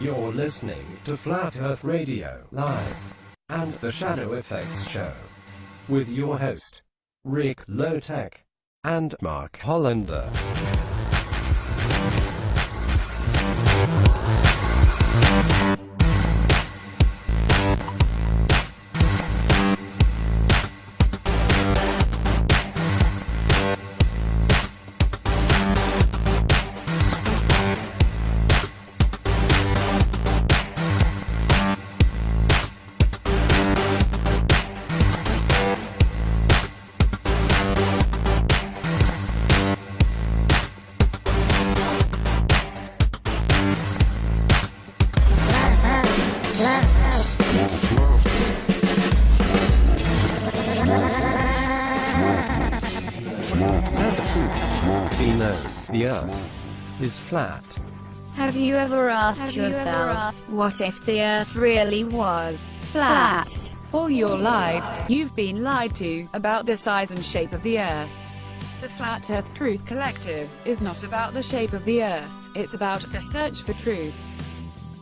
You're listening to Flat Earth Radio Live and the Shadow Effects Show with your host, Rick Lowtech and Mark Hollander. The Earth is flat. Have you ever asked yourself, what if the Earth really was flat? All your lives, you've been lied to about the size and shape of the Earth. The Flat Earth Truth Collective is not about the shape of the Earth, it's about the search for truth.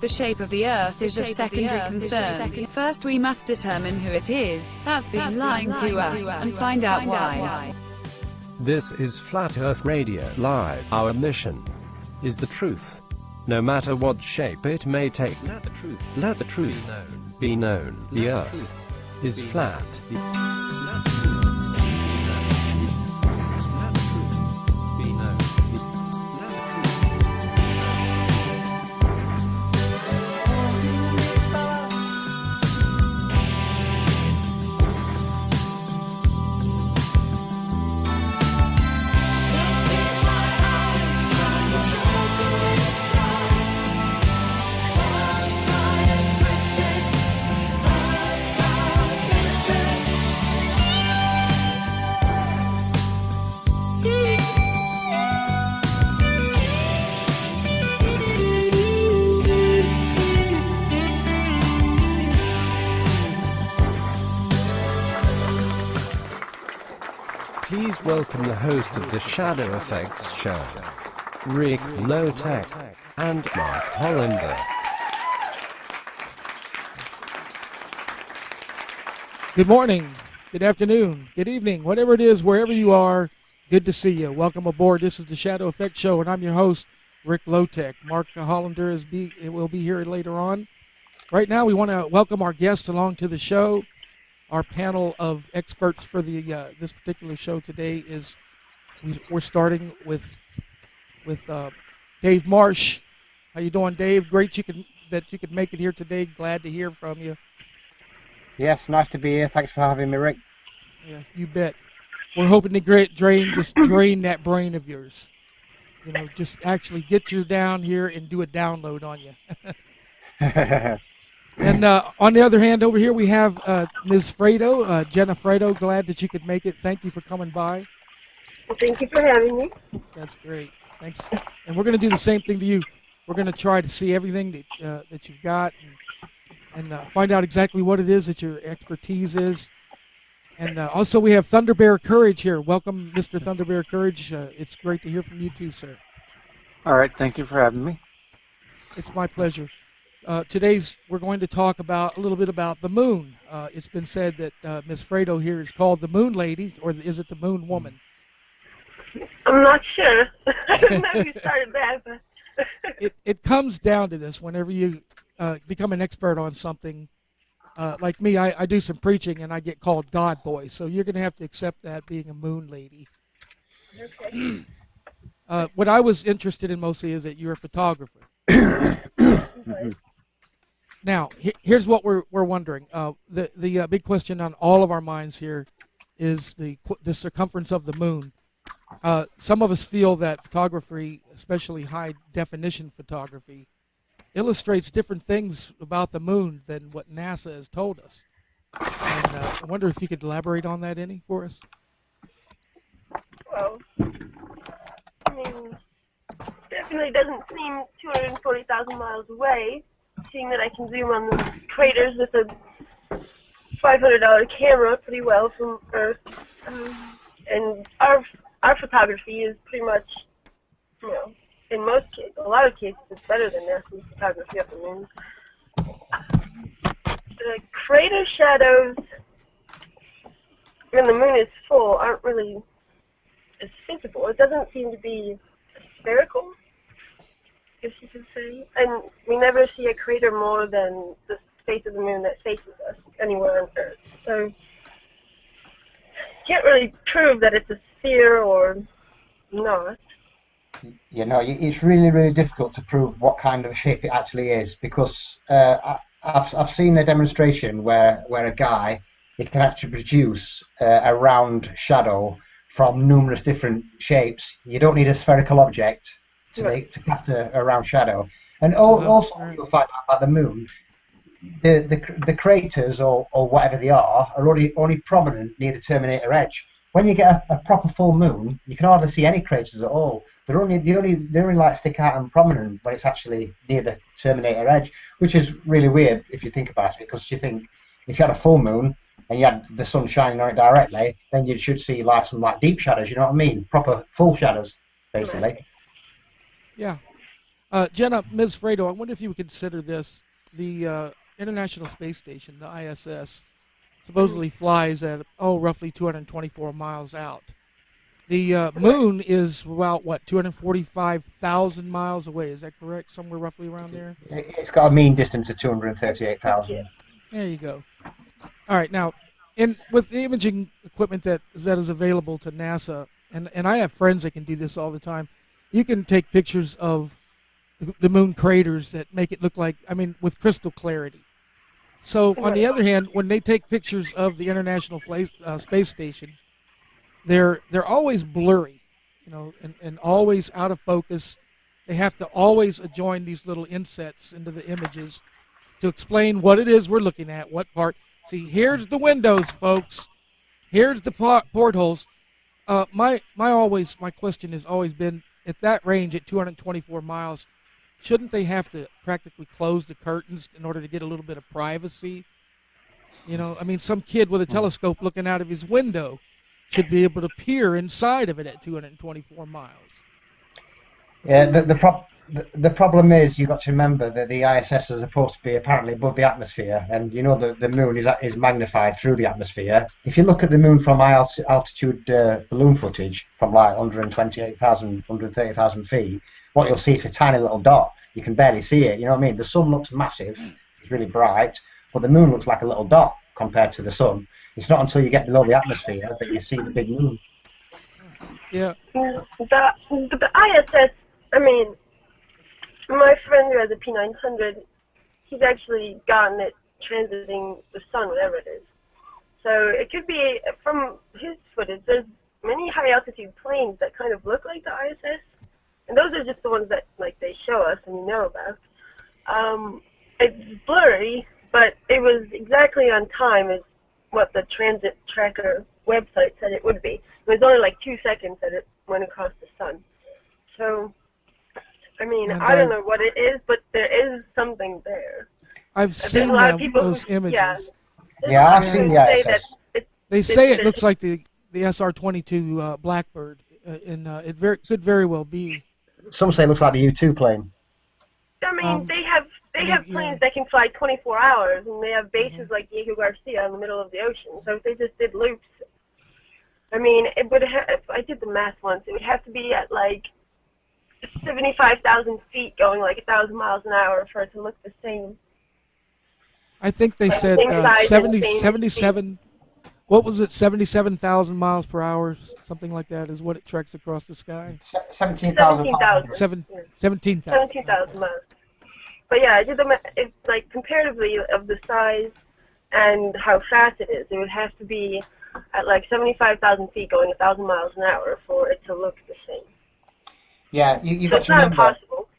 The shape of the Earth is of secondary concern. First we must determine who it is that's been lying to us, and find out why. This is Flat Earth Radio Live. Our mission is the truth, no matter what shape it may take. Let the truth be known. The Earth is flat. Please welcome the host of the Shadow Effects Show, Rick Lowtech and Mark Hollander. Good morning, good afternoon, good evening, whatever it is, wherever you are, good to see you. Welcome aboard. This is the Shadow Effects Show, and I'm your host, Rick Lowtech. Mark Hollander will be here later on. Right now, we want to welcome our guests along to the show. Our panel of experts for the this particular show today is we're starting with Dave Marsh. How you doing, Dave? Great that you could make it here today. Glad to hear from you. Yes, nice to be here. Thanks for having me, Rick. Yeah, you bet. We're hoping to drain that brain of yours. You know, just actually get you down here and do a download on you. And on the other hand, over here we have Ms. Fredo, Jenna Fredo. Glad that you could make it. Thank you for coming by. Well, thank you for having me. That's great. Thanks. And we're going to do the same thing to you. We're going to try to see everything that you've got and find out exactly what it is that your expertise is. And also we have Thunder Bear Courage here. Welcome, Mr. Thunder Bear Courage. It's great to hear from you too, sir. All right. Thank you for having me. It's my pleasure. We're going to talk a little bit about the moon. It's been said that Ms. Fredo here is called the Moon Lady, or is it the Moon Woman? I'm not sure. I don't know who started that. But it comes down to this. Whenever you become an expert on something, like me, I do some preaching and I get called God Boy. So you're going to have to accept that, being a Moon Lady. Okay. What I was interested in mostly is that you're a photographer. Now, here's what we're wondering. The big question on all of our minds here is the circumference of the moon. Some of us feel that photography, especially high-definition photography, illustrates different things about the moon than what NASA has told us. And I wonder if you could elaborate on that any for us? Well, I mean, definitely doesn't seem 240,000 miles away, seeing that I can zoom on the craters with a $500 camera pretty well from Earth. And our photography is pretty much, in most cases, a lot of cases, it's better than NASA photography of the moon. The crater shadows when the moon is full aren't really as visible. It doesn't seem to be spherical, I guess you could say. And we never see a crater more than the face of the moon that faces us anywhere on Earth. So can't really prove that it's a sphere or not. You know, it's really, really difficult to prove what kind of shape it actually is, because I've seen a demonstration where a guy, he can actually produce a round shadow from numerous different shapes. You don't need a spherical object to cast a round shadow. And also, you'll find out about the moon, the craters or whatever they are only prominent near the terminator edge. When you get a proper full moon, you can hardly see any craters at all. They only like stick out and prominent when it's actually near the terminator edge, which is really weird if you think about it, because you think if you had a full moon and you had the sun shining on it directly, then you should see like some like deep shadows. You know what I mean? Proper full shadows, basically. Yeah. Jenna, Ms. Fredo, I wonder if you would consider this. The International Space Station, the ISS, supposedly flies at, roughly 224 miles out. The moon is about, 245,000 miles away. Is that correct? Somewhere roughly around there? It's got a mean distance of 238,000. There you go. All right. Now, with the imaging equipment that is available to NASA, and I have friends that can do this all the time, you can take pictures of the moon craters that make it look like, with crystal clarity. So, on the other hand, when they take pictures of the International Space Station, they're always blurry, and always out of focus. They have to always adjoin these little insets into the images to explain what it is we're looking at, what part. See, here's the windows, folks. Here's the portholes. My question has always been, at that range, at 224 miles, shouldn't they have to practically close the curtains in order to get a little bit of privacy? Some kid with a telescope looking out of his window should be able to peer inside of it at 224 miles. Yeah, the problem is, you've got to remember that the ISS is supposed to be apparently above the atmosphere, and the moon is magnified through the atmosphere. If you look at the moon from high altitude balloon footage from like 128,000, 130,000 feet, what you'll see is a tiny little dot. You can barely see it. You know what I mean? The sun looks massive, it's really bright, but the moon looks like a little dot compared to the sun. It's not until you get below the atmosphere that you see the big moon. Yeah. The ISS, my friend who has a P900, he's actually gotten it transiting the sun, whatever it is. So it could be, from his footage, there's many high altitude planes that kind of look like the ISS. And those are just the ones that they show us and we know about. It's blurry, but it was exactly on time as what the transit tracker website said it would be. It was only 2 seconds that it went across the sun. So, I don't know what it is, but there is something there. I've seen those images. Yeah, I've seen the ISS. They say it looks like the SR-22 Blackbird, and it could very well be. Some say it looks like the U-2 plane. They have planes that can fly 24 hours, and they have bases like Diego Garcia in the middle of the ocean. So if they just did loops, it would have, if I did the math once, it would have to be at 75,000 feet going 1,000 miles an hour for it to look the same. I think they said 77. What was it? 77,000 miles per hour, something like that, is what it treks across the sky. 17,000. 17,000 miles. But yeah, it's comparatively of the size and how fast it is, it would have to be at 75,000 feet going 1,000 miles an hour for it to look the same. Yeah, you've got to remember. It's not impossible.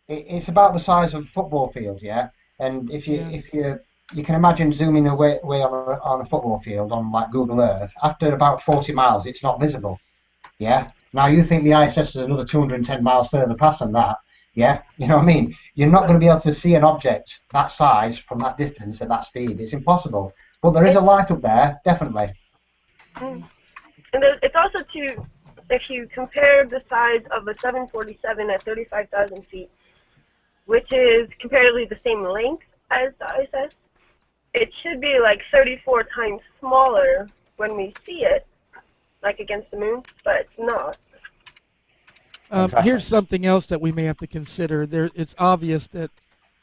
It's about the size of a football field, yeah. And if you can imagine zooming away on a football field on Google Earth, after about 40 miles, it's not visible. Yeah. Now you think the ISS is another 210 miles further past than that. Yeah. You know what I mean? You're not going to be able to see an object that size from that distance at that speed. It's impossible. But there is a light up there, definitely. And it's also if you compare the size of a 747 at 35,000 feet, which is comparatively the same length as the ISS, it should be like 34 times smaller when we see it, like against the moon, but it's not. Exactly. Here's something else that we may have to consider. It's obvious that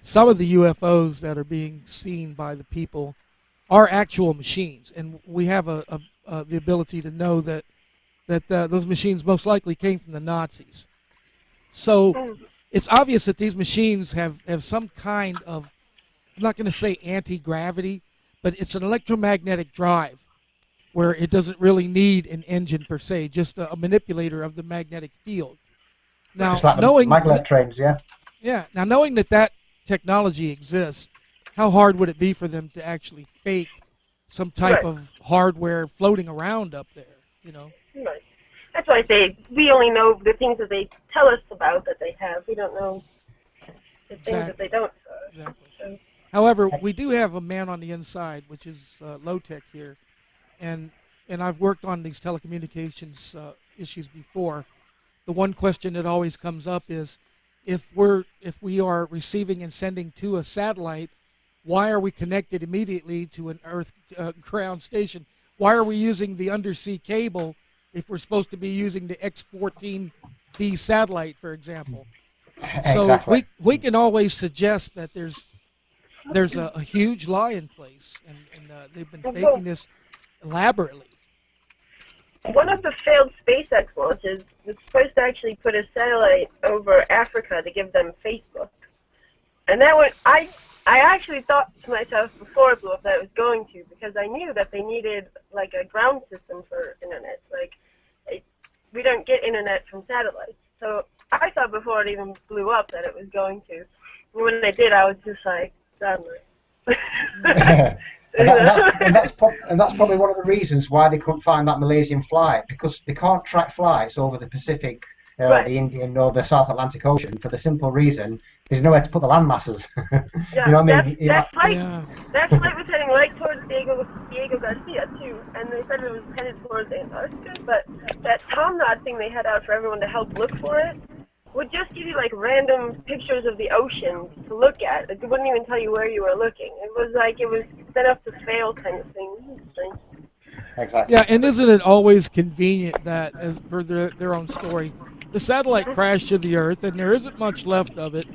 some of the UFOs that are being seen by the people are actual machines, and we have the ability to know that those machines most likely came from the Nazis. So it's obvious that these machines have some kind of, I'm not going to say anti-gravity, but it's an electromagnetic drive where it doesn't really need an engine per se, just a manipulator of the magnetic field. Now, Just like knowing the maglev trains, yeah. Yeah. Now, knowing that technology exists, how hard would it be for them to actually fake some type Right. of hardware floating around up there? You know. Right. That's why I say we only know the things that they tell us about that they have. We don't know the things that they don't. Exactly. So, However, we do have a man on the inside, which is low tech here, and I've worked on these telecommunications issues before. The one question that always comes up is, if we are receiving and sending to a satellite, why are we connected immediately to an Earth ground station? Why are we using the undersea cable if we're supposed to be using the X-14B satellite, for example? So Exactly. we can always suggest that there's a huge lie in place, and they've been faking this elaborately. one of the failed SpaceX launches was supposed to actually put a satellite over Africa to give them Facebook. And that one, I actually thought to myself before it blew up that it was going to, because I knew that they needed like a ground system for internet. We don't get internet from satellites. So I thought before it even blew up that it was going to. And when it did, I was just like, suddenly. And that's probably one of the reasons why they couldn't find that Malaysian flight, because they can't track flights over the Pacific, Right. the Indian or the South Atlantic Ocean, for the simple reason there's nowhere to put the land masses. Yeah, You know what I mean? that flight Yeah. was heading right towards Diego Garcia too, and they said it was headed towards Antarctica. But that Tomnod thing they had out for everyone to help look for it would just give you like random pictures of the ocean to look at. It wouldn't even tell you where you were looking. It was set up to fail kind of thing. It was strange. Exactly. Yeah, and isn't it always convenient that, as per their own story, the satellite crashed to the Earth and there isn't much left of it.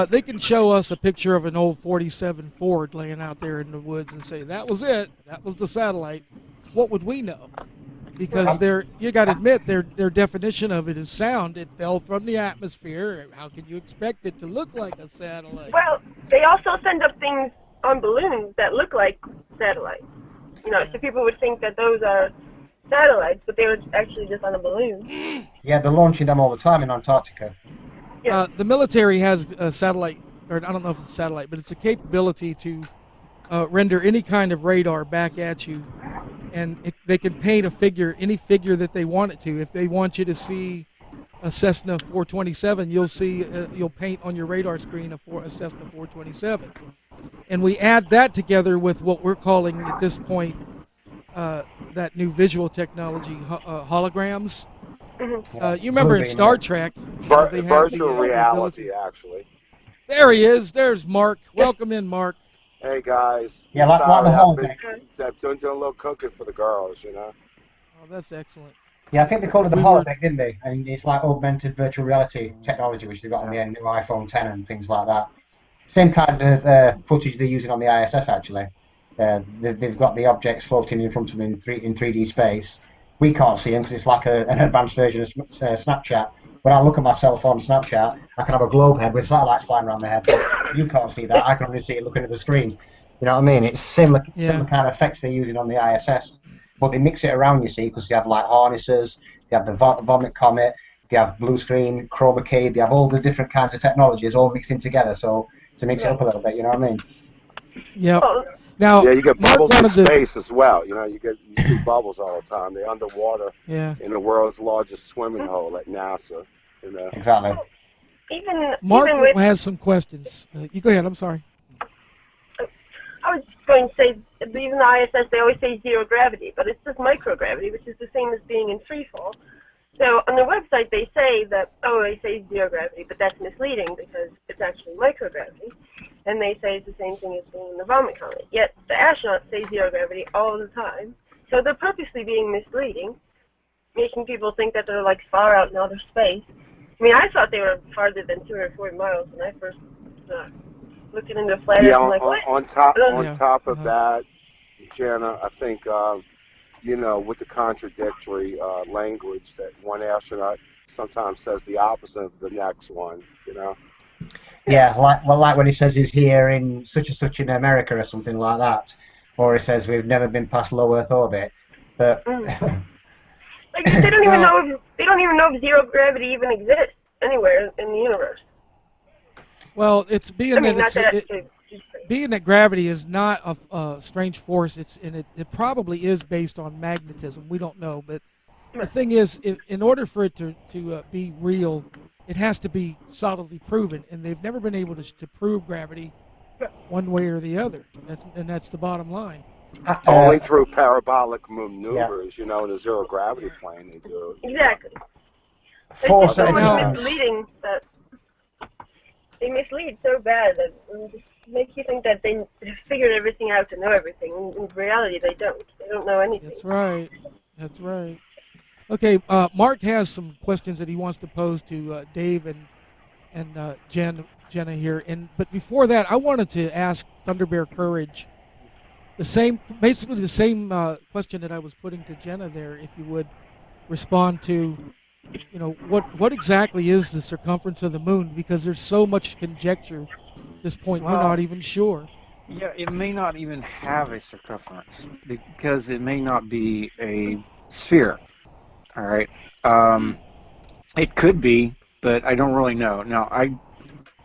They can show us a picture of an old 47 Ford laying out there in the woods and say, that was it, that was the satellite. What would we know? Because you got to admit, their definition of it is sound. It fell from the atmosphere. How can you expect it to look like a satellite? Well, they also send up things on balloons that look like satellites. So people would think that those are satellites, but they were actually just on a balloon. Yeah, they're launching them all the time in Antarctica. The military has a satellite, or I don't know if it's a satellite, but it's a capability to render any kind of radar back at you, and they can paint any figure that they want it to. If they want you to see a Cessna 427, you'll paint on your radar screen a Cessna 427. And we add that together with what we're calling at this point that new visual technology, holograms. You remember in Star Trek, they had virtual the reality, ability. actually. There he is. There's Mark. Welcome in, Mark. Hey guys. Yeah, like the Sorry, holodeck. I've been doing a little cooking for the girls, Oh, that's excellent. Yeah, I think they called it the We holodeck, didn't they? And it's like augmented virtual reality technology, which they've got on the new iPhone 10 and things like that. Same kind of footage they're using on the ISS, actually. They've got the objects floating in front of them in 3D space. We can't see them because it's like an advanced version of Snapchat. When I look at my cell phone Snapchat, I can have a globe head with satellites flying around my head, but you can't see that. I can only see it looking at the screen. You know what I mean? It's similar kind of effects they're using on the ISS. But they mix it around, you see, because they have like harnesses, they have the Vomit Comet, they have blue screen, chroma key, they have all the different kinds of technologies all mixed in together, so to mix it up a little bit, you know what I mean? Yeah. Oh, Now, Yeah, you get Mark bubbles in wanted to- space as well. You see bubbles all the time. They're underwater Yeah. in the world's largest swimming hole at NASA. Exactly. Mark even with, has some questions. You go ahead. I'm sorry. I was going to say, even the ISS, they always say zero gravity, but it's just microgravity, which is the same as being in free fall. So on their website they say that, they say zero gravity, but that's misleading because it's actually microgravity. And they say it's the same thing as being in the vomit column. Yet the astronauts say zero gravity all the time. So they're purposely being misleading, making people think that they're like far out in outer space. I mean, I thought they were farther than 240 miles when I first looking into flat Earth. Yeah, I'm like, what? on top of that, Jenna, I think with the contradictory language that one astronaut sometimes says the opposite of the next one. Yeah, like when he says he's here in such and such in America or something like that, or he says we've never been past low Earth orbit. But like they don't even know if zero gravity even exists anywhere in the universe. Well, it's being being that gravity is not a strange force. It probably is based on magnetism. We don't know, but the thing is, in order for it to be real, it has to be solidly proven, and they've never been able to prove gravity one way or the other. That's the bottom line. Only through parabolic maneuvers, in a zero gravity plane they do it. Exactly. It's just so much misleading that they mislead so bad that it just makes you think that they have figured everything out to know everything. In reality, they don't. They don't know anything. That's right. Okay, Mark has some questions that he wants to pose to Dave and Jenna here. But before that, I wanted to ask Thunder Bear Courage basically the same question that I was putting to Jenna there. If you would respond to, what exactly is the circumference of the moon? Because there's so much conjecture at this point, we're not even sure. Yeah, it may not even have a circumference because it may not be a sphere. All right. It could be, but I don't really know. Now,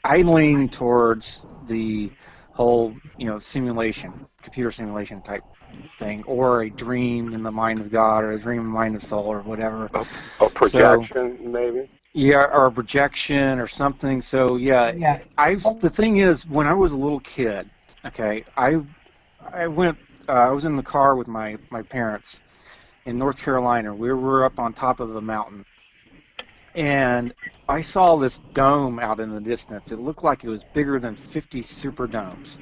I lean towards the whole, simulation, computer simulation type thing, or a dream in the mind of God, or a dream in the mind of soul, or whatever. A projection, maybe? Yeah, or a projection or something. So, yeah. The thing is, when I was a little kid, okay, I was in the car with my parents in North Carolina. We were up on top of the mountain, and I saw this dome out in the distance. It looked like it was bigger than 50 superdomes,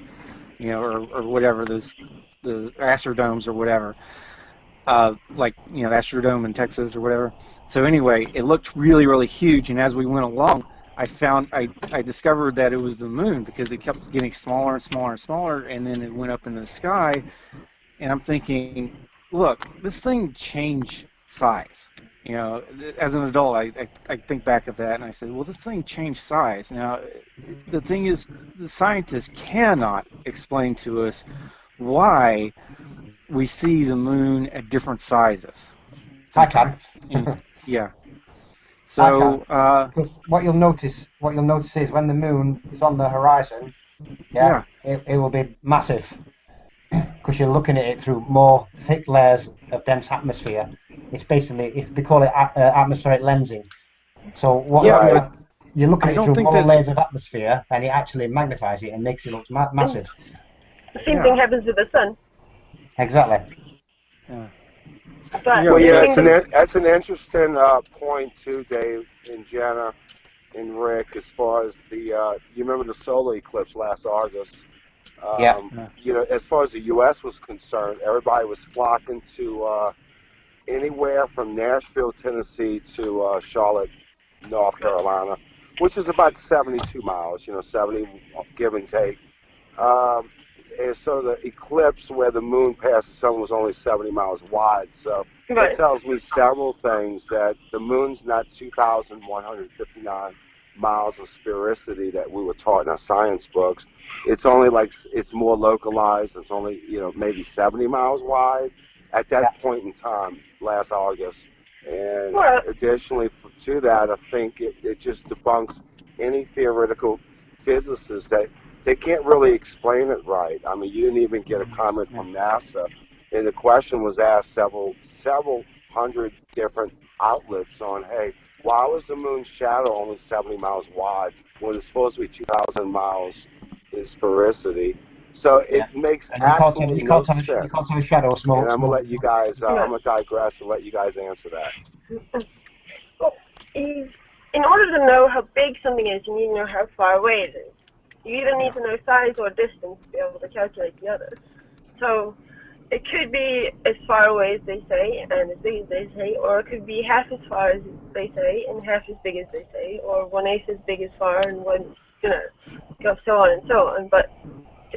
or whatever, the Astrodomes or whatever, Astrodome in Texas or whatever. So anyway, it looked really, really huge, and as we went along, I discovered that it was the moon because it kept getting smaller and smaller and smaller, and then it went up in the sky, and I'm thinking, look, this thing changed size. As an adult, I think back of that, and I said, well, this thing changed size. Now, the thing is, the scientists cannot explain to us why we see the moon at different sizes. Sometimes. Yeah. So, what you'll notice is when the moon is on the horizon, it will be massive. Because you're looking at it through more thick layers of dense atmosphere. It's basically, they call it atmospheric lensing. So you're looking at it through more layers of atmosphere, and it actually magnifies it and makes it look massive. The same thing happens to the sun. Exactly. Yeah. That's an interesting point too, Dave and Jenna and Rick, as far as the you remember the solar eclipse last August. As far as the U.S. was concerned, everybody was flocking to anywhere from Nashville, Tennessee to Charlotte, North Carolina, which is about 72 miles, 70 give and take. And so the eclipse where the moon passed the sun was only 70 miles wide. So it tells me several things, that the moon's not 2,159 miles of sphericity that we were taught in our science books. It's only it's more localized. It's only, maybe 70 miles wide at that point in time, last August. And additionally to that, I think it just debunks any theoretical physicists that they can't really explain it right. I mean, you didn't even get a comment from NASA. And the question was asked several hundred different outlets on, hey, why was the moon's shadow only 70 miles wide when it's supposed to be 2,000 miles in sphericity? So it makes absolutely no sense. You can't shadow small. And I'm going to let you guys, I'm going to digress and let you guys answer that. in order to know how big something is, you need to know how far away it is. You either need to know size or distance to be able to calculate the other. So it could be as far away as they say and as big as they say, or it could be half as far as they say and half as big as they say, or 1/8 as big as far and one, go so on and so on. But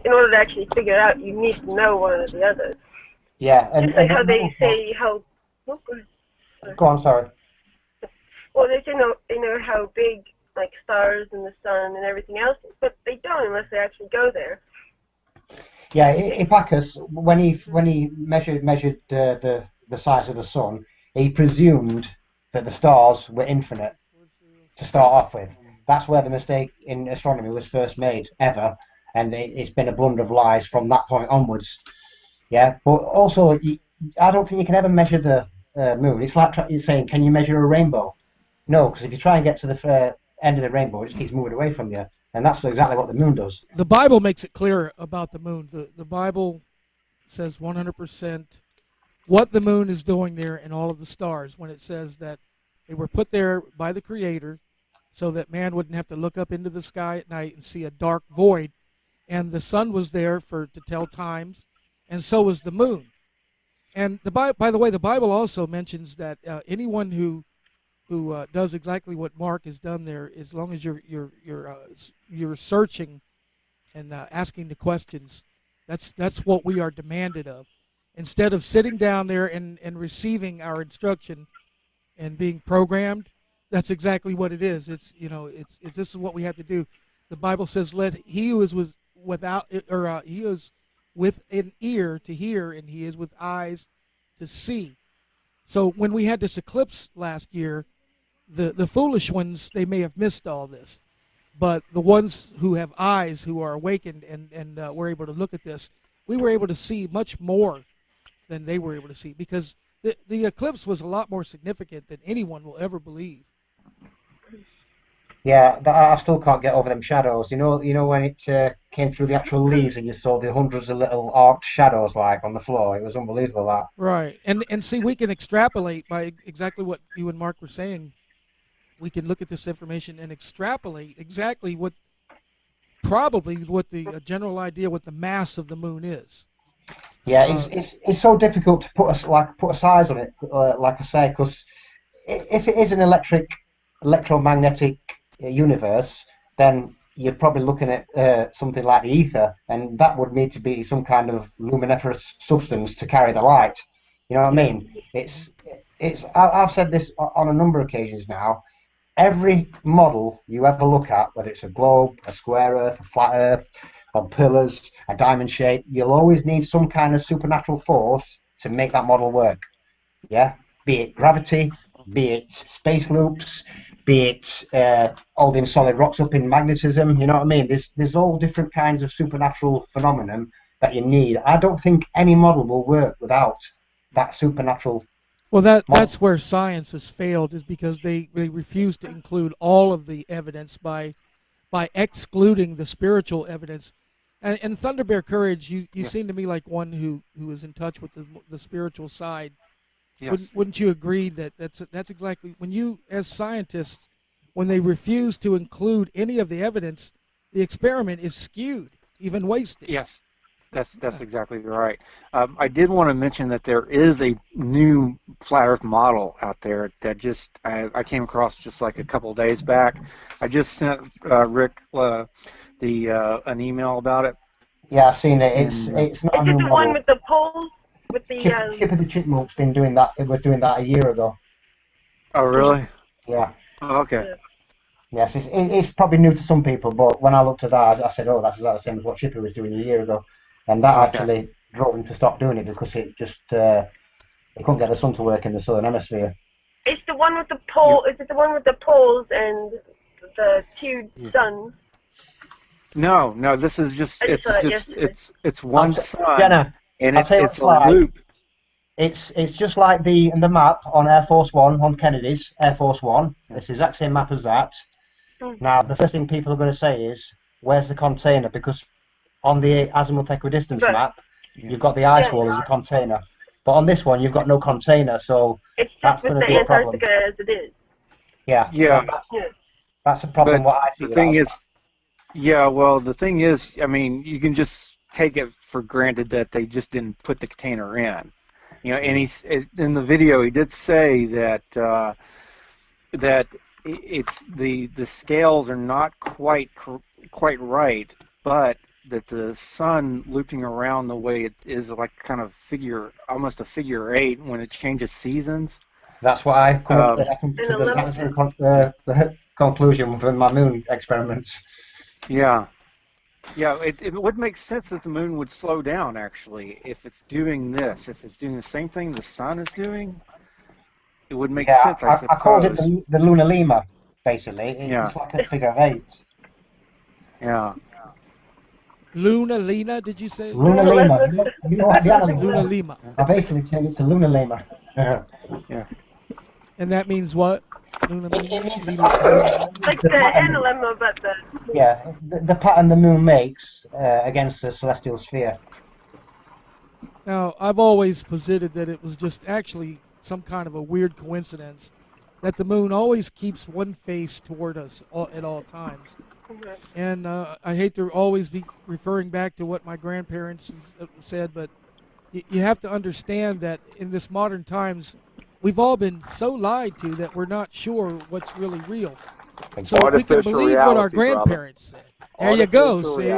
in order to actually figure it out, you need to know one or the other. Yeah, Just like how they say how. Oh, go ahead. Go on, sorry. Well, they say they know how big like stars and the sun and everything else is, but they don't unless they actually go there. Yeah, Hipparchus, when he measured the size of the sun, he presumed that the stars were infinite to start off with. That's where the mistake in astronomy was first made ever, and it's been a blunder of lies from that point onwards. Yeah, but also I don't think you can ever measure the moon. It's like saying, can you measure a rainbow? No, because if you try and get to the end of the rainbow, it just keeps moving away from you. And that's exactly what the moon does. The Bible makes it clear about the moon. The Bible says 100% what the moon is doing there and all of the stars when it says that they were put there by the Creator so that man wouldn't have to look up into the sky at night and see a dark void. And the sun was there to tell times, and so was the moon. And by the way, the Bible also mentions that anyone who does exactly what Mark has done there, as long as you're searching and asking the questions, that's what we are demanded of. Instead of sitting down there and receiving our instruction and being programmed, that's exactly what it is. It's this is what we have to do. The Bible says, "Let he who is he is with an ear to hear, and he is with eyes to see." So when we had this eclipse last year, the foolish ones, they may have missed all this, but the ones who have eyes, who are awakened and were able to look at this, we were able to see much more than they were able to see, because the eclipse was a lot more significant than anyone will ever believe. Yeah, I still can't get over them shadows. You know when it came through the actual leaves and you saw the hundreds of little arced shadows like on the floor. It was unbelievable, that. Right, and see, we can extrapolate by exactly what you and Mark were saying. We can look at this information and extrapolate exactly what the general idea, what the mass of the moon is. Yeah, it's so difficult to put a size on it, like I say, because if it is an electromagnetic universe, then you're probably looking at something like the ether, and that would need to be some kind of luminiferous substance to carry the light. You know what I mean? I've said this on a number of occasions now. Every model you ever look at, whether it's a globe, a square Earth, a flat Earth, on pillars, a diamond shape, you'll always need some kind of supernatural force to make that model work. Yeah, be it gravity, be it space loops, be it holding solid rocks up in magnetism. You know what I mean? There's all different kinds of supernatural phenomenon that you need. I don't think any model will work without that supernatural. Well, that's where science has failed, is because they refuse to include all of the evidence by excluding the spiritual evidence. And Thunder Bear Courage, you yes. seem to me like one who is in touch with the spiritual side. Yes. Wouldn't you agree that that's exactly, when you, as scientists, when they refuse to include any of the evidence, the experiment is skewed, even wasted? Yes. That's exactly right. I did want to mention that there is a new flat Earth model out there that I came across just like a couple of days back. I just sent Rick an email about it. Yeah, I've seen it. It's not a new model. Is it the one with the poles? With the Chip of the Chipmunk's been doing that. It was doing that a year ago. Oh, really? Yeah. Oh, okay. Yes, it's probably new to some people, but when I looked at that, I said, "Oh, that's exactly the same as what Chippy was doing a year ago." And that actually drove him to stop doing it, because it just he couldn't get the sun to work in the southern hemisphere. It's the one with the pole. Is it the one with the poles and the two suns? No. This is just it's one sun, Jenna, and it's a loop. It's just like the map on Air Force One, on Kennedy's Air Force One. It's the exact same map as that. Now, the first thing people are going to say is, "Where's the container?" Because on the azimuth equidistance map, you've got the ice wall as a container. But on this one, you've got no container, so it's just with the Antarctica as it is. Yeah. Yeah. That's a problem. But What I see. the thing is, yeah, well, the thing is, I mean, you can just take it for granted that they just didn't put the container in. You know, and in the video he did say that that it's the scales are not quite right, but that the sun looping around the way it is, like kind of almost a figure 8 when it changes seasons. That's what I come to the conclusion from my moon experiments. Yeah. Yeah, it would make sense that the moon would slow down, actually, if it's doing this. If it's doing the same thing the sun is doing, it would make sense, I suppose. I called it the lunar lemur, basically. It's like a figure 8. Yeah. Luna Lena, did you say? Luna lemur. You know what the animal is? Luna Lima. I basically changed it to lunar lemur. Yeah. And that means what? Luna Lima? Like the NLM, but the... Yeah, the pattern the moon makes against the celestial sphere. Now, I've always posited that it was just actually some kind of a weird coincidence that the moon always keeps one face toward us at all times. And I hate to always be referring back to what my grandparents said, but you have to understand that in this modern times, we've all been so lied to that we're not sure what's really real. So we can believe what our grandparents said. There you go, see?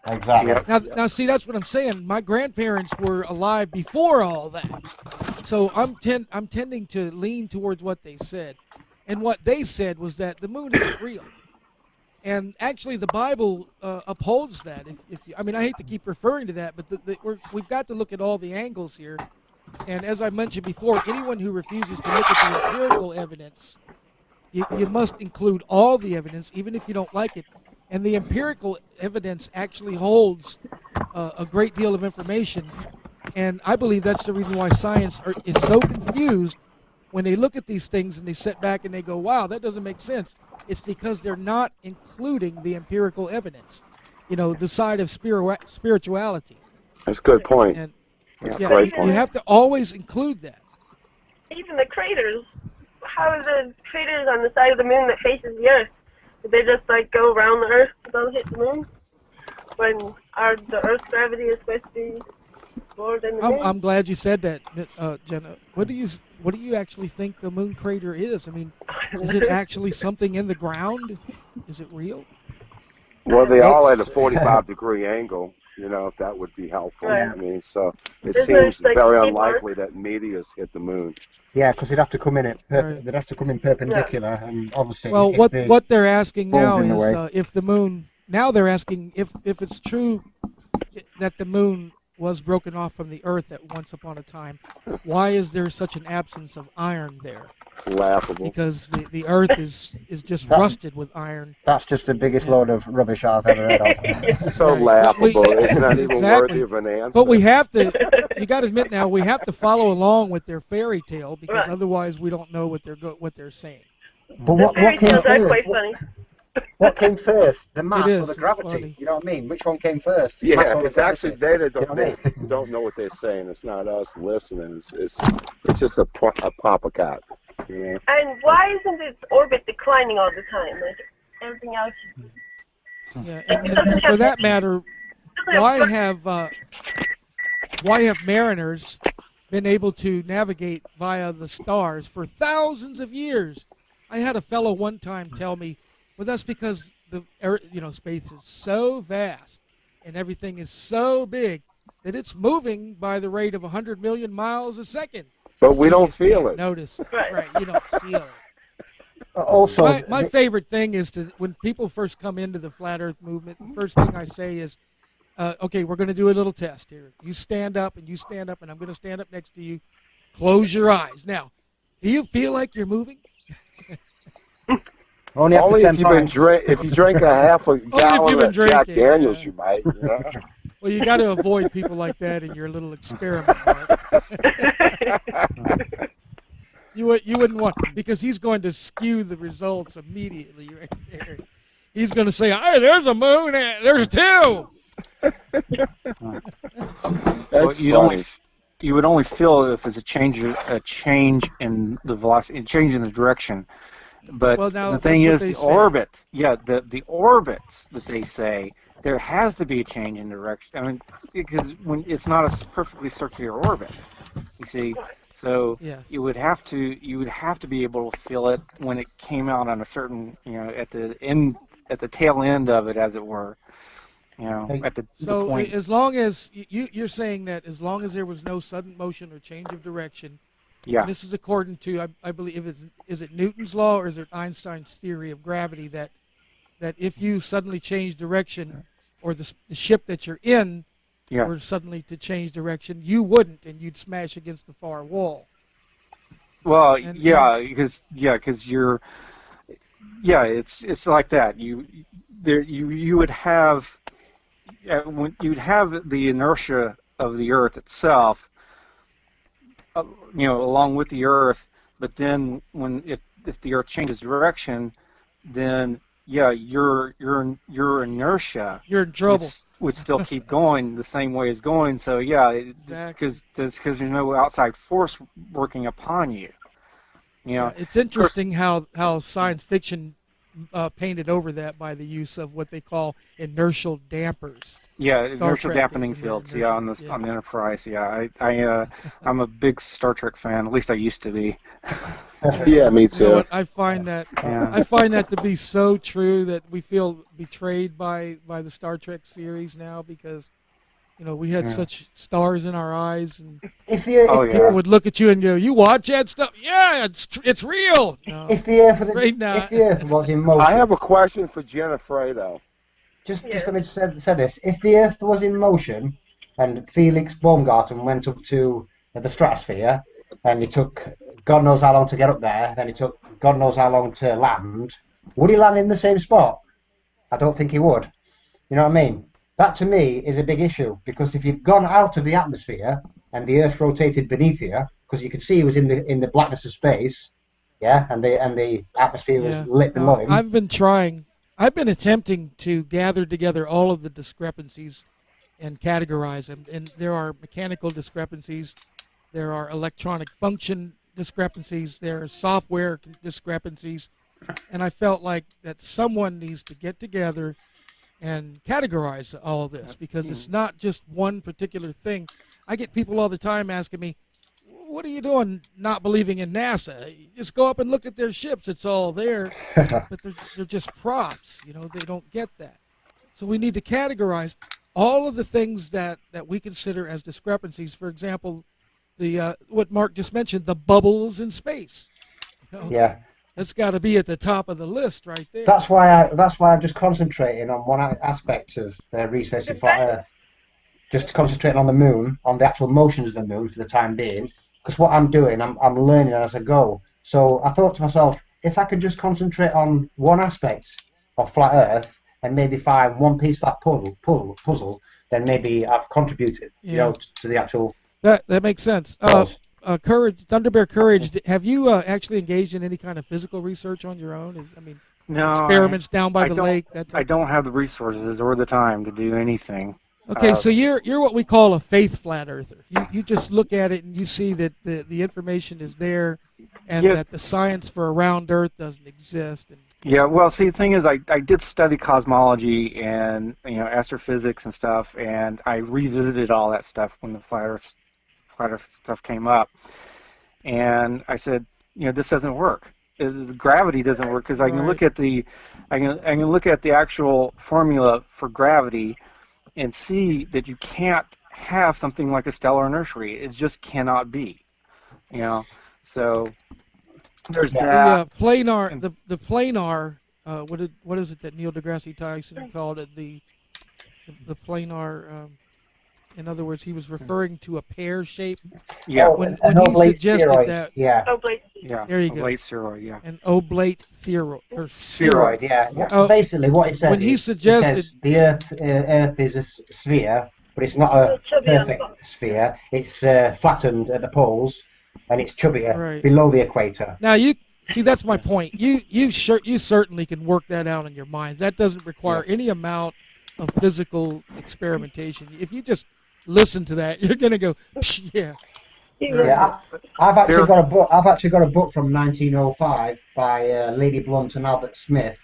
Exactly. Now, see, that's what I'm saying. My grandparents were alive before all that. So I'm tending to lean towards what they said. And what they said was that the moon isn't real. And actually, the Bible upholds that. I mean, I hate to keep referring to that, but we've got to look at all the angles here. And as I mentioned before, anyone who refuses to look at the empirical evidence, you must include all the evidence, even if you don't like it. And the empirical evidence actually holds a great deal of information. And I believe that's the reason why science is so confused when they look at these things and they sit back and they go, wow, that doesn't make sense. It's because they're not including the empirical evidence, the side of spirituality. That's a good point. And, That's a great point. You have to always include that. Even the craters. How are the craters on the side of the moon that faces the Earth? Did they just go around the Earth and don't hit the moon? When the Earth's gravity is supposed to be more than the moon? I'm glad you said that, Jenna. What do you actually think the moon crater is? I mean, is it actually something in the ground? Is it real? Well, they all at a 45-degree angle. If that would be helpful. Right. I mean, so it seems very unlikely that meteors hit the moon. Yeah, because they'd have to come in perpendicular, and obviously. Well, what they're asking now is if the moon. Now they're asking if it's true that the moon was broken off from the Earth at once upon a time. Why is there such an absence of iron there? It's laughable. Because the Earth is just rusted with iron. That's just the biggest load of rubbish I've ever heard of. It's so laughable. It's not even worthy of an answer. But we have to. You got to admit now, we have to follow along with their fairy tale because otherwise we don't know what they're saying. But what came Fairy tales are first? quite funny. What came first, the mass or the It's gravity? funny. You know what I mean? Which one came first? Yeah, Mass or the it's actually gravity? they that they don't know what they're saying. It's not us listening. It's just a copycat. Yeah. And why isn't its orbit declining all the time? Like everything else. Yeah, and for that matter, why have mariners been able to navigate via the stars for thousands of years? I had a fellow one time tell me, well, that's because space is so vast and everything is so big that it's moving by the rate of 100 million miles a second. But we You don't just feel can't it. Notice, right? You don't feel it. Also, My favorite thing is when people first come into the flat Earth movement, the first thing I say is, okay, we're going to do a little test here. You stand up, and I'm going to stand up next to you. Close your eyes. Now, do you feel like you're moving? only if you drink a half a gallon of Jack Daniels, you might. Well, you got to avoid people like that in your little experiment. You wouldn't want, because he's going to skew the results immediately right there. He's going to say, "Hey, there's a moon. There's two." That's funny. You would only feel it if there's a change in the velocity, a change in the direction. But Well, now, the thing that's what is, they the say. orbit, the orbits that they say, there has to be a change in direction. I mean, because when it's not a perfectly circular orbit, you see, so Yes. you would have to be able to feel it when it came out on a certain, at the tail end of it, as it were, at the So point. as long as you're saying that as long as there was no sudden motion or change of direction, Yeah. and this is according to I believe is it Newton's law or is it Einstein's theory of gravity that if you suddenly change direction or the ship that you're in Yeah. were suddenly to change direction, you wouldn't and you'd smash against the far wall. Well, And- because you're, it's like that. You would have, you'd have the inertia of the Earth itself, along with the Earth. But then if the Earth changes direction, then your inertia You're in trouble. would still keep going the same way it's going. So Exactly. because there's no outside force working upon you. It's interesting how science fiction painted over that by the use of what they call inertial dampers. Yeah, Star inertial Trek, dampening the fields. inertial- On the Enterprise. Yeah, I'm a big Star Trek fan. At least I used to be. Yeah, me You know too. what? I find that to be so true that we feel betrayed by the Star Trek series now because we had such stars in our eyes and If you, Oh, if, yeah. people would look at you and go, "You watch that stuff? Yeah, it's real." No. if the Earth, Right now. if the Earth was in motion, I have a question for Jenna Fredo. just let me say this: if the Earth was in motion, and Felix Baumgarten went up to the stratosphere, and it took God knows how long to get up there, then it took God knows how long to land, would he land in the same spot? I don't think he would. You know what I mean? That to me is a big issue because if you've gone out of the atmosphere and the Earth rotated beneath you, because you could see he was in the blackness of space, and the atmosphere was lit below him. I've been attempting to gather together all of the discrepancies and categorize them. And there are mechanical discrepancies, there are electronic function discrepancies, there are software discrepancies, and I felt like that someone needs to get together and categorize all of this because it's not just one particular thing. I get people all the time asking me, "What are you doing not believing in NASA? You just go up and look at their ships. It's all there." But they're just props. They don't get that. So we need to categorize all of the things that we consider as discrepancies. For example, the what Mark just mentioned, the bubbles in space. Yeah. That's got to be at the top of the list right there. That's why I'm just concentrating on one aspect of research in flat Earth. Just concentrating on the moon, on the actual motions of the moon for the time being. Because what I'm doing, I'm learning as I go. So I thought to myself, if I could just concentrate on one aspect of flat Earth and maybe find one piece of that puzzle, then maybe I've contributed, to the actual. That makes sense. Courage, Thunderbear Courage. Have you actually engaged in any kind of physical research on your own? I mean, No, experiments down by I the don't- lake. I don't have the resources or the time to do anything. Okay, so you're what we call a faith flat earther. You just look at it and you see that the information is there, and that the science for a round Earth doesn't exist. And Yeah, well, see, the thing is, I did study cosmology and astrophysics and stuff, and I revisited all that stuff when the flat Earth stuff came up, and I said, this doesn't work. Gravity doesn't work because I can look at I can look at the actual formula for gravity and see that you can't have something like a stellar inertia. It just cannot be. So there's that. the planar, the planar. What is it that Neil deGrasse Tyson called it? The planar. In other words, he was referring to a pear shape. Yeah. When he suggested spheroid. that. Yeah. Oblate. Yeah. There you go. Oblate spheroid. Yeah. An oblate spheroid. Spheroid. Yeah. Oh, Basically, what he said. when he suggested- he says the Earth is a sphere, but it's not a perfect sphere. It's flattened at the poles, and it's chubbier below the equator. Now you see, that's my point. You certainly can work that out in your mind. That doesn't require any amount of physical experimentation. If you just listen to that, you're going to go, "Psh, yeah." Yeah, I've actually got a book. I've actually got a book from 1905 by Lady Blunt and Albert Smith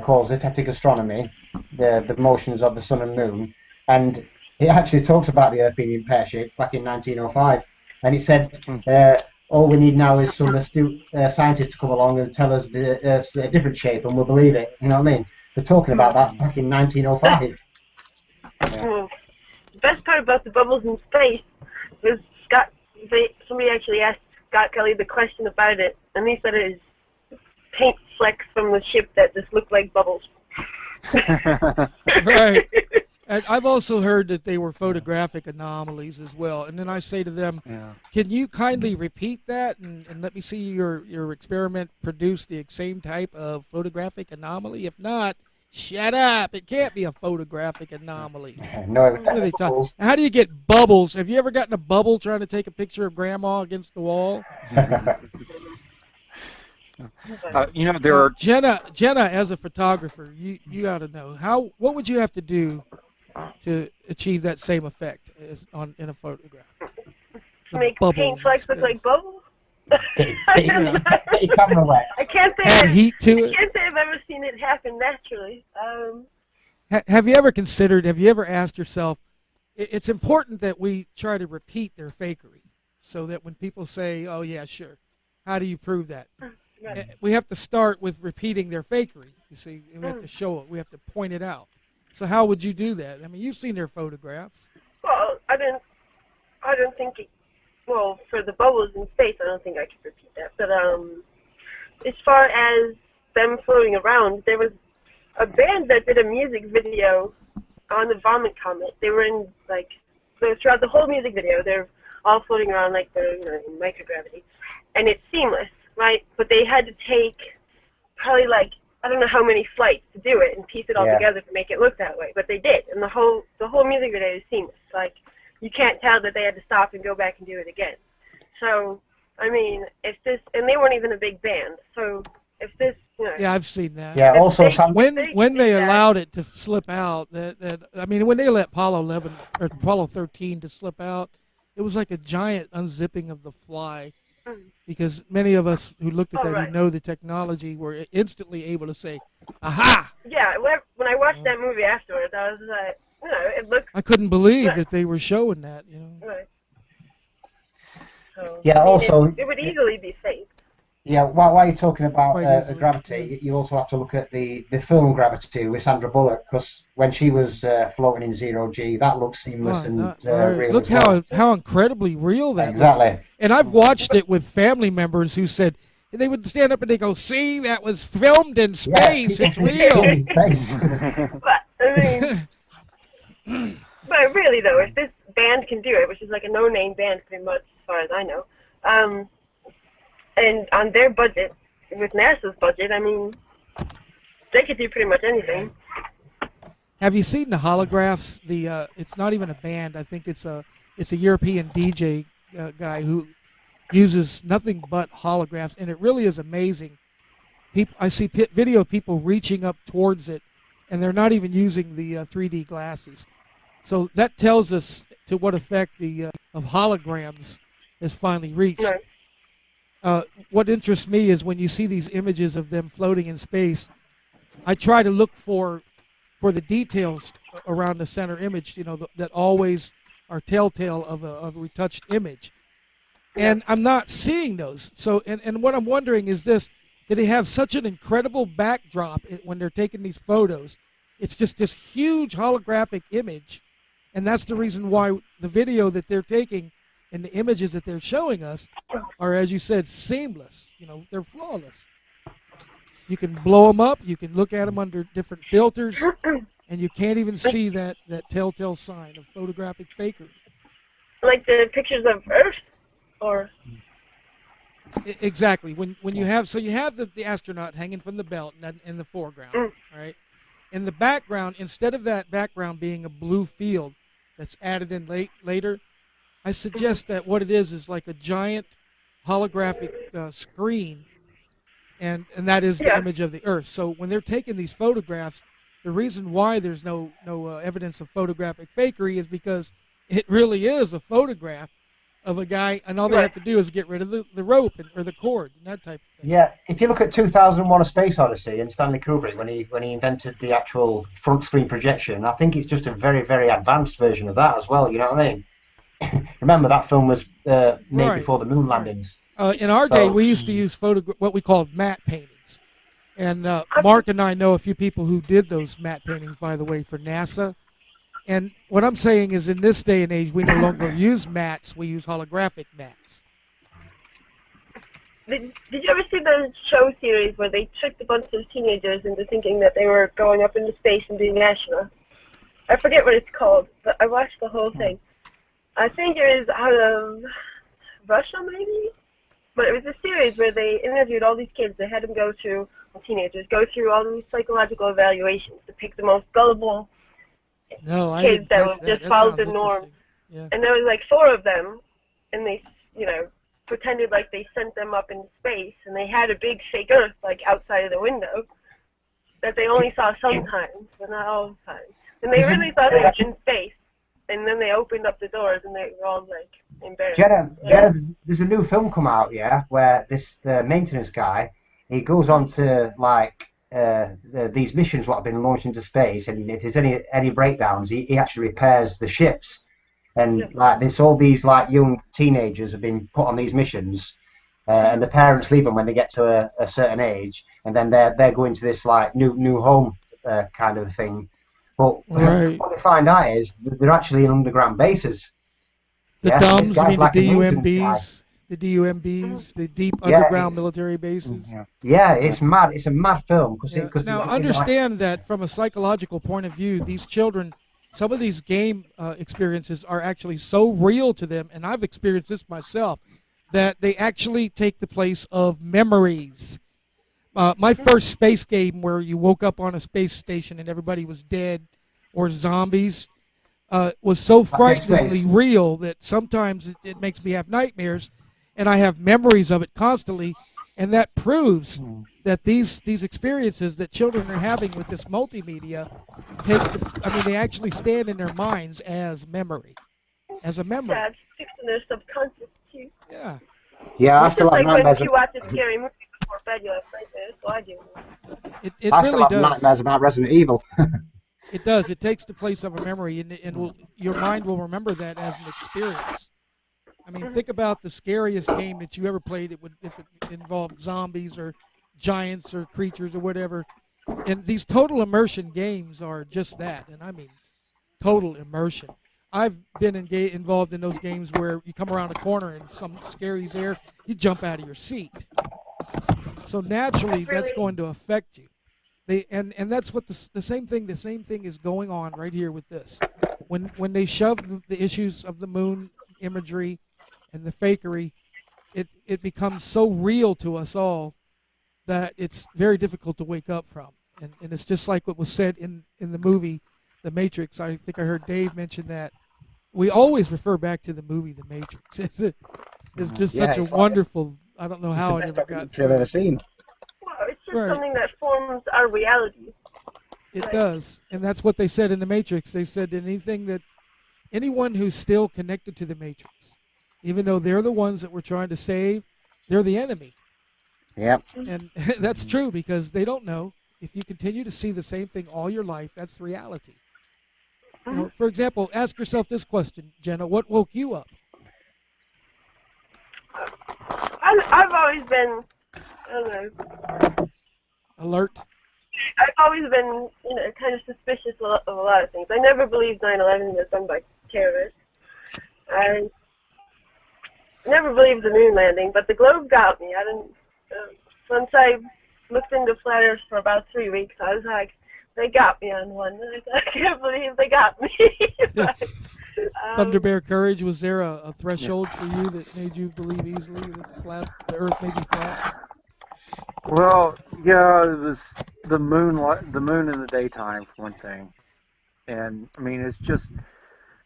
called Zetetic Astronomy, the motions of the sun and moon, and it actually talks about the Earth being in pear-shaped back in 1905, and it said all we need now is some astute scientists to come along and tell us the Earth's a different shape, and we'll believe it. You know what I mean? They're talking about that back in 1905. The best part about the bubbles in space was somebody actually asked Scott Kelly the question about it, and he said it is paint flecks from the ship that just look like bubbles. Right. And I've also heard that they were photographic anomalies as well. And then I say to them, can you kindly repeat that and let me see your experiment produce the same type of photographic anomaly? If not, shut up. It can't be a photographic anomaly. No, how do you get bubbles? Have you ever gotten a bubble trying to take a picture of Grandma against the wall? There are Jenna, as a photographer, you got to know what would you have to do to achieve that same effect in a photograph? Make paint flecks look like bubbles? I can't say add heat to it. I can't say I've ever seen it happen naturally. Have you ever asked yourself, it's important that we try to repeat their fakery so that when people say, oh yeah, sure, how do you prove that? Right. We have to start with repeating their fakery, you see, and we have to show it, we have to point it out. So how would you do that? I mean, you've seen their photographs. Well, I don't think well, for the bubbles in space, I don't think I could repeat that. But as far as them floating around, there was a band that did a music video on the Vomit Comet. They were in, throughout the whole music video, they're all floating around like they're in microgravity. And it's seamless, right? But they had to take probably I don't know how many flights to do it and piece it all together to make it look that way. But they did. And the whole music video is seamless. You can't tell that they had to stop and go back and do it again. So, I mean, and they weren't even a big band. So, if this, Yeah, I've seen that. Yeah, also when they allowed it to slip out, when they let Apollo 11 or Apollo 13 to slip out, it was like a giant unzipping of the fly. Because many of us who looked at who know the technology were instantly able to say, aha! Yeah, when I watched that movie afterwards, I was like, it looked... I couldn't believe that they were showing that, Right. So, also... It would easily be fake. Yeah, while you're talking about Gravity, you also have to look at the film Gravity with Sandra Bullock, because when she was floating in zero G, that looked seamless real. Look how incredibly real that looks. And I've watched it with family members who said, they would stand up and they go, see, that was filmed in space, it's real. But, but really though, if this band can do it, which is like a no-name band pretty much as far as I know, and on their budget, with NASA's budget, they could do pretty much anything. Have you seen the holographs? It's not even a band. I think it's a European DJ guy who uses nothing but holographs, and it really is amazing. I see video of people reaching up towards it, and they're not even using the 3D glasses. So that tells us to what effect of holograms has finally reached. Right. What interests me is when you see these images of them floating in space, I try to look for the details around the center image, that always are telltale of a retouched image. And I'm not seeing those. So, and what I'm wondering is this, that they have such an incredible backdrop when they're taking these photos. It's just this huge holographic image, and that's the reason why the video that they're taking and the images that they're showing us are, as you said, seamless. They're flawless. You can blow them up, you can look at them under different filters, and you can't even see that telltale sign of photographic fakery. Like the pictures of Earth, or... Exactly. When you have the astronaut hanging from the belt in the foreground, right? In the background, instead of that background being a blue field that's added in later, I suggest that what it is like a giant holographic screen, and that is the image of the Earth. So when they're taking these photographs, the reason why there's no evidence of photographic fakery is because it really is a photograph, of a guy, and all they have to do is get rid of the rope or the cord and that type of thing. Yeah, if you look at 2001: A Space Odyssey and Stanley Kubrick when he invented the actual front screen projection, I think it's just a very, very advanced version of that as well. You know what I mean? Remember that film was made before the moon landings. In our day, we used to use what we called matte paintings, and Mark and I know a few people who did those matte paintings, by the way, for NASA. And what I'm saying is, in this day and age, we no longer use mattes; we use holographic mattes. Did you ever see the show series where they tricked a bunch of teenagers into thinking that they were going up into space and being astronauts? I forget what it's called, but I watched the whole thing. I think it was out of Russia, maybe? But it was a series where they interviewed all these kids. They had them teenagers, go through all these psychological evaluations to pick the most gullible kids that would just follow the norm. Yeah. And there was like 4 of them, and they, pretended like they sent them up into space, and they had a big fake Earth like outside of the window that they only saw sometimes, but not all the time. And they really thought they were in space. And then they opened up the doors, and they were all like embarrassed. Jenna, there's a new film come out, where the maintenance guy, he goes on to these missions what have been launched into space, and if there's any breakdowns, he actually repairs the ships. And there's all these young teenagers have been put on these missions, and the parents leave them when they get to a certain age, and then they're going to this new home kind of thing. But what they find out is they're actually in underground bases. The DUMBs, the DUMBs, the deep underground military bases. Yeah, it's mad. It's a mad film. Now, understand that from a psychological point of view, these children, some of these game experiences are actually so real to them, and I've experienced this myself, that they actually take the place of memories. My first space game where you woke up on a space station and everybody was dead or zombies was so frighteningly real that sometimes it makes me have nightmares, and I have memories of it constantly, and that proves that these experiences that children are having with this multimedia they actually stand in their minds as a memory. Yeah, it's fixed in their subconscious too. Yeah. Yeah, I still have nightmares. When you watch a scary movie before bed, you have nightmares, so I do. It I really still have does. nightmares about Resident Evil. It does. It takes the place of a memory, and your mind will remember that as an experience. I mean, think about the scariest game that you ever played. If it involved zombies or giants or creatures or whatever. And these total immersion games are just that, and I mean total immersion. I've been involved in those games where you come around a corner and some scary's there, you jump out of your seat. So naturally, that's going to affect you. And that's what the same thing is going on right here with this. When they shove the issues of the moon imagery and the fakery, it becomes so real to us all that it's very difficult to wake up from. And it's just like what was said in the movie The Matrix. I think I heard Dave mention that. We always refer back to the movie The Matrix. It's just such a wonderful, I don't know how it ever got through. I've ever seen. Well, it's just something that forms our reality. It does. And that's what they said in The Matrix. They said anyone who's still connected to the Matrix, even though they're the ones that we're trying to save, they're the enemy. Yep. And that's true because they don't know. If you continue to see the same thing all your life, that's reality. You know, for example, ask yourself this question, Jenna. What woke you up? I've always been, I don't know. Alert? I've always been, kind of suspicious of a lot of things. I never believed 9/11 was done by terrorists. I never believed the moon landing, but the globe got me. I didn't. Once I looked into flat Earth for about 3 weeks, I was like, they got me on one. I can't believe they got me. But, Thunder Bear Courage, was there a threshold for you that made you believe easily that the Earth may be flat? Well, yeah, it was the moon in the daytime, for one thing. And, I mean, it's just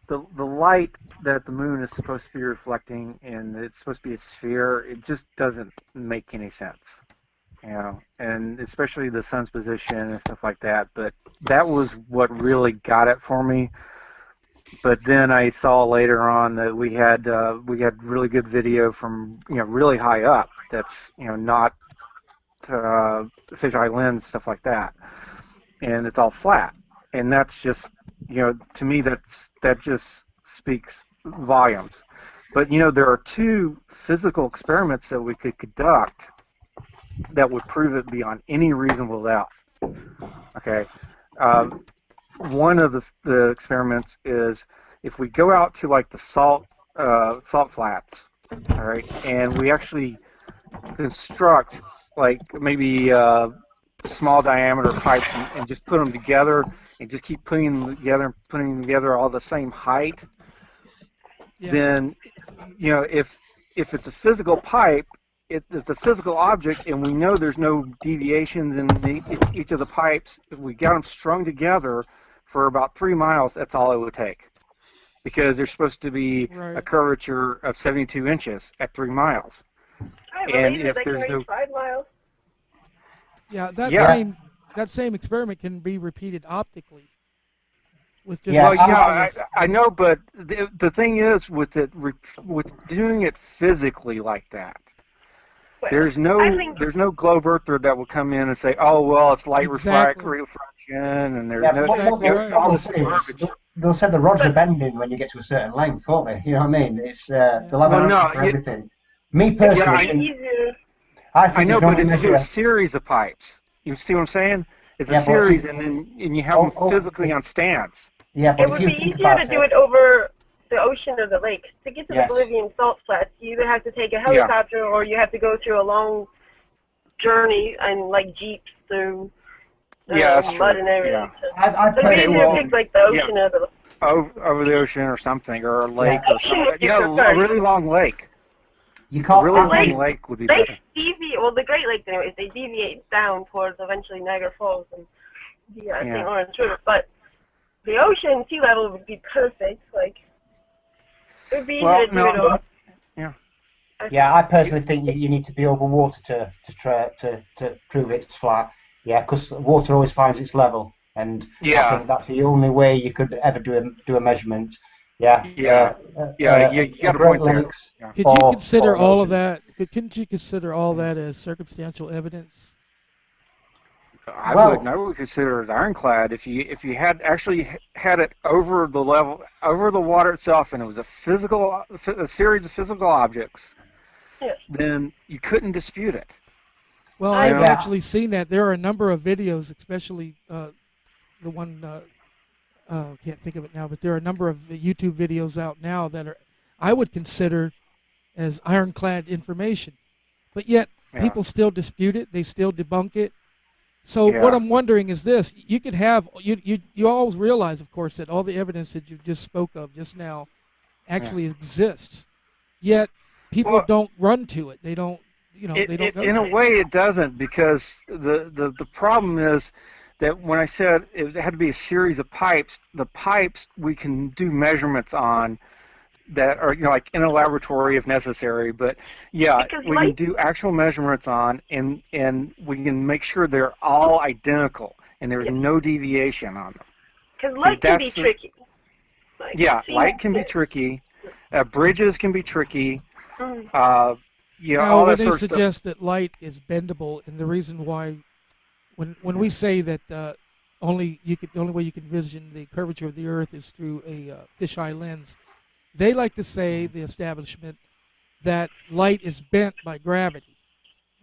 the light that the moon is supposed to be reflecting, and it's supposed to be a sphere, it just doesn't make any sense. And especially the sun's position and stuff like that. But that was what really got it for me. But then I saw later on that we had really good video from really high up. That's not fisheye lens, stuff like that, and it's all flat. And that's just to me that just speaks volumes. But there are two physical experiments that we could conduct that would prove it beyond any reasonable doubt. Okay. One of the experiments is if we go out to like the salt flats, all right, and we actually construct like maybe small diameter pipes and just put them together and just keep putting them together all the same height, then if it's a physical pipe, it's a physical object, and we know there's no deviations in each of the pipes. If we got them strung together for about 3 miles, that's all it would take, because there's supposed to be a curvature of 72 inches at 3 miles. And if there's no 5 miles. Yeah, that same experiment can be repeated optically. With just I know, but the thing is with doing it physically like that, there's no globe earther that will come in and say, oh well, it's light refraction, and there's all this garbage. They'll say the rods are bending when you get to a certain length, won't they? You know what I mean? It's the lamination for everything. Me personally, I know, but if you do a series of pipes, you see what I'm saying? It's a series, and you have them physically on stands. Yeah, but it would be easier to do it over the ocean or the lake. To get to the Bolivian salt flats, you either have to take a helicopter or you have to go through a long journey and like jeeps through mud and everything. Yeah. So it'd be easier to pick like the ocean or the over the ocean or something, or a lake or something. A really long lake. You can't. A really long lake would be better. The Great Lakes, anyways, they deviate down towards eventually Niagara Falls and St. Lawrence River. But the ocean sea level would be perfect. Like it would be easier to do it all. Yeah, I personally think you need to be over water to prove it's flat. Yeah, because water always finds its level, and I think that's the only way you could ever do a measurement. You got a point there. Could you consider all of that? Couldn't you consider all that as circumstantial evidence? I would consider it ironclad if you had actually had it over the level, over the water itself, and it was a series of physical objects. Then you couldn't dispute it. Well, I've actually seen that. There are a number of videos, especially the one. I can't think of it now, but there are a number of YouTube videos out now that are, I would consider as ironclad information, but yet people still dispute it. They still debunk it. So what I'm wondering is this: you could have you always realize, of course, that all the evidence that you just spoke of just now actually exists, yet people don't run to it. They don't, they don't. In a way, it doesn't, because the problem is that when I said it had to be a series of pipes, the pipes we can do measurements on that are like in a laboratory if necessary, but we can do actual measurements on, and we can make sure they're all identical and there's no deviation on them. Because light can be tricky. Light can be tricky. Bridges can be tricky. All that they sort of suggest stuff. that light is bendable, and the reason why, when we say that the only way you can envision the curvature of the Earth is through a fisheye lens, they like to say, the establishment, that light is bent by gravity.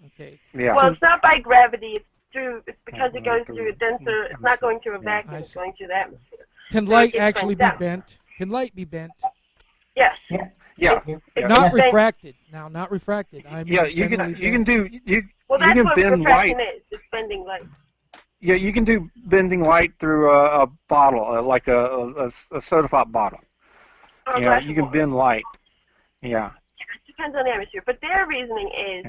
Okay. Yeah. Well, it's not by gravity. It's because it goes through a denser. It's not going through a vacuum. It's going through the atmosphere. Can light actually be bent? Can light be bent? Yes. Yeah. Not refracted. Now, not refracted. I mean, you can that's bend what light. is. It's bending light. Yeah, you can do bending light through a bottle, like a soda pop bottle. You can bend light. Yeah. It depends on the atmosphere. But their reasoning is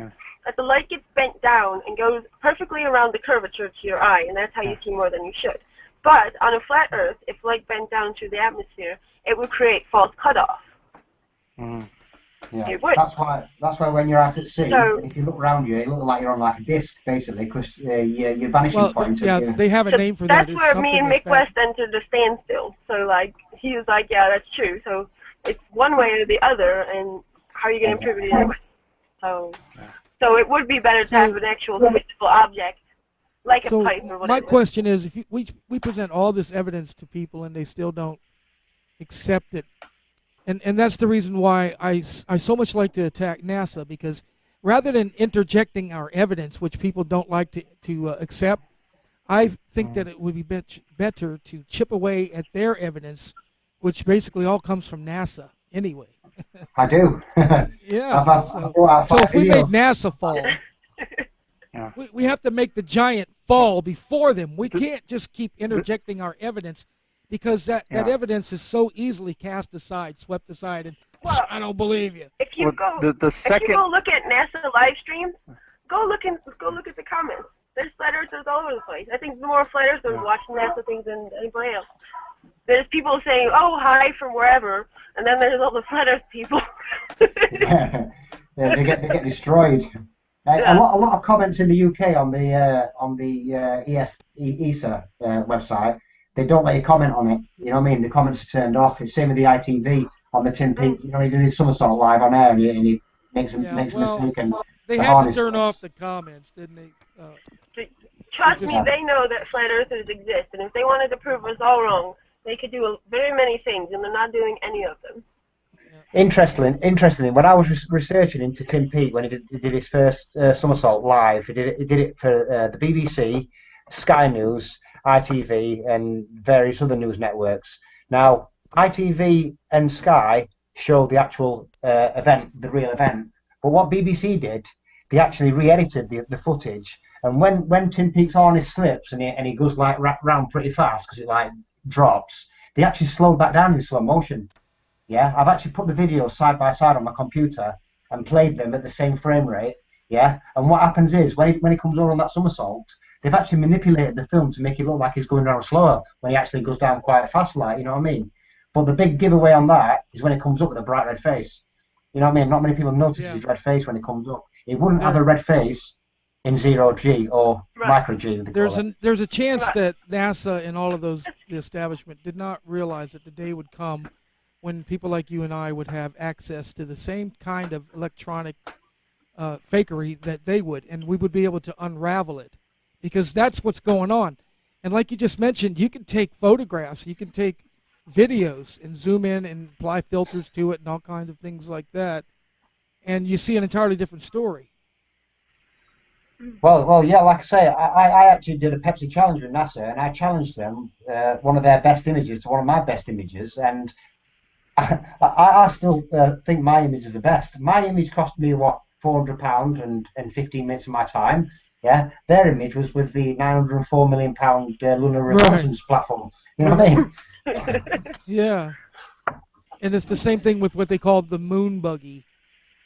that the light gets bent down and goes perfectly around the curvature to your eye, and that's how you see more than you should. But on a flat Earth, if light bent down through the atmosphere, it would create false cutoff. Yeah, it would. that's why when you're out at sea, So- if you look around you, it looks like you're on like a disc, basically, because your vanishing point. yeah, of your, they have a So name for that. that's It's where something me and like Mick that. West entered the standstill. So like he was like, yeah, that's true. So it's one way or the other, and how are you going to prove it anyway? So it would be better to have an actual physical object, like a So pipe or whatever. my question is, if we present all this evidence to people and they still don't accept it, and that's the reason why I so much like to attack NASA, because rather than interjecting our evidence, which people don't like to accept, I think that it would be better to chip away at their evidence, which basically all comes from NASA anyway. I do. Yeah. I've brought out So 5 if we made videos. NASA fall, Yeah. we have to make the giant fall before them. We can't just keep interjecting our evidence, because that evidence is so easily cast aside, swept aside, and Well, I don't believe you. If you Well, go, the if you second- go look at NASA live streams, go look at the comments. There's flat earthers all over the place. I think the more flat earthers watching NASA things than anybody else. There's people saying, "Oh, hi from wherever," and then there's all the flat Earth people. Yeah, they get destroyed. A lot of comments in the UK on the ESA website. They don't let you comment on it. You know what I mean? The comments are turned off. It's same with the ITV on the Tim Peake. You know, he did his somersault live on air, and he makes a mistake. And They the had to harness- turn off the comments, didn't they? Trust Just- me, they know that flat earthers exist, and if they wanted to prove us all wrong, they could do very many things, and they're not doing any of them. Interestingly, when I was researching into Tim Peake when he did his first somersault live, he did it for the BBC, Sky News, ITV, and various other news networks. Now, ITV and Sky showed the actual event, the real event, but what BBC did, they actually re-edited the footage. And when Tim Peake's harness slips and he goes like round pretty fast because it like drops, they actually slowed that down in slow motion. Yeah, I've actually put the videos side by side on my computer and played them at the same frame rate. Yeah, and what happens is when he comes over on that somersault, they've actually manipulated the film to make it look like he's going down slower when he actually goes down quite fast, like, you know what I mean? But the big giveaway on that is when he comes up with a bright red face. You know what I mean? Not many people notice his red face when he comes up. He wouldn't have a red face in 0G or micro G. There's a chance that NASA and all of the establishment did not realize that the day would come when people like you and I would have access to the same kind of electronic fakery that they would, and we would be able to unravel it, because that's what's going on. And like you just mentioned, you can take photographs, you can take videos and zoom in and apply filters to it and all kinds of things like that, and you see an entirely different story. Well, yeah, like I say, I actually did a Pepsi challenge with NASA, and I challenged them one of their best images to one of my best images, and I still think my image is the best. My image cost me, what, £400 and 15 minutes of my time. Yeah, their image was with the £904 million lunar reconnaissance platform. You know what I mean? Yeah, and it's the same thing with what they call the moon buggy.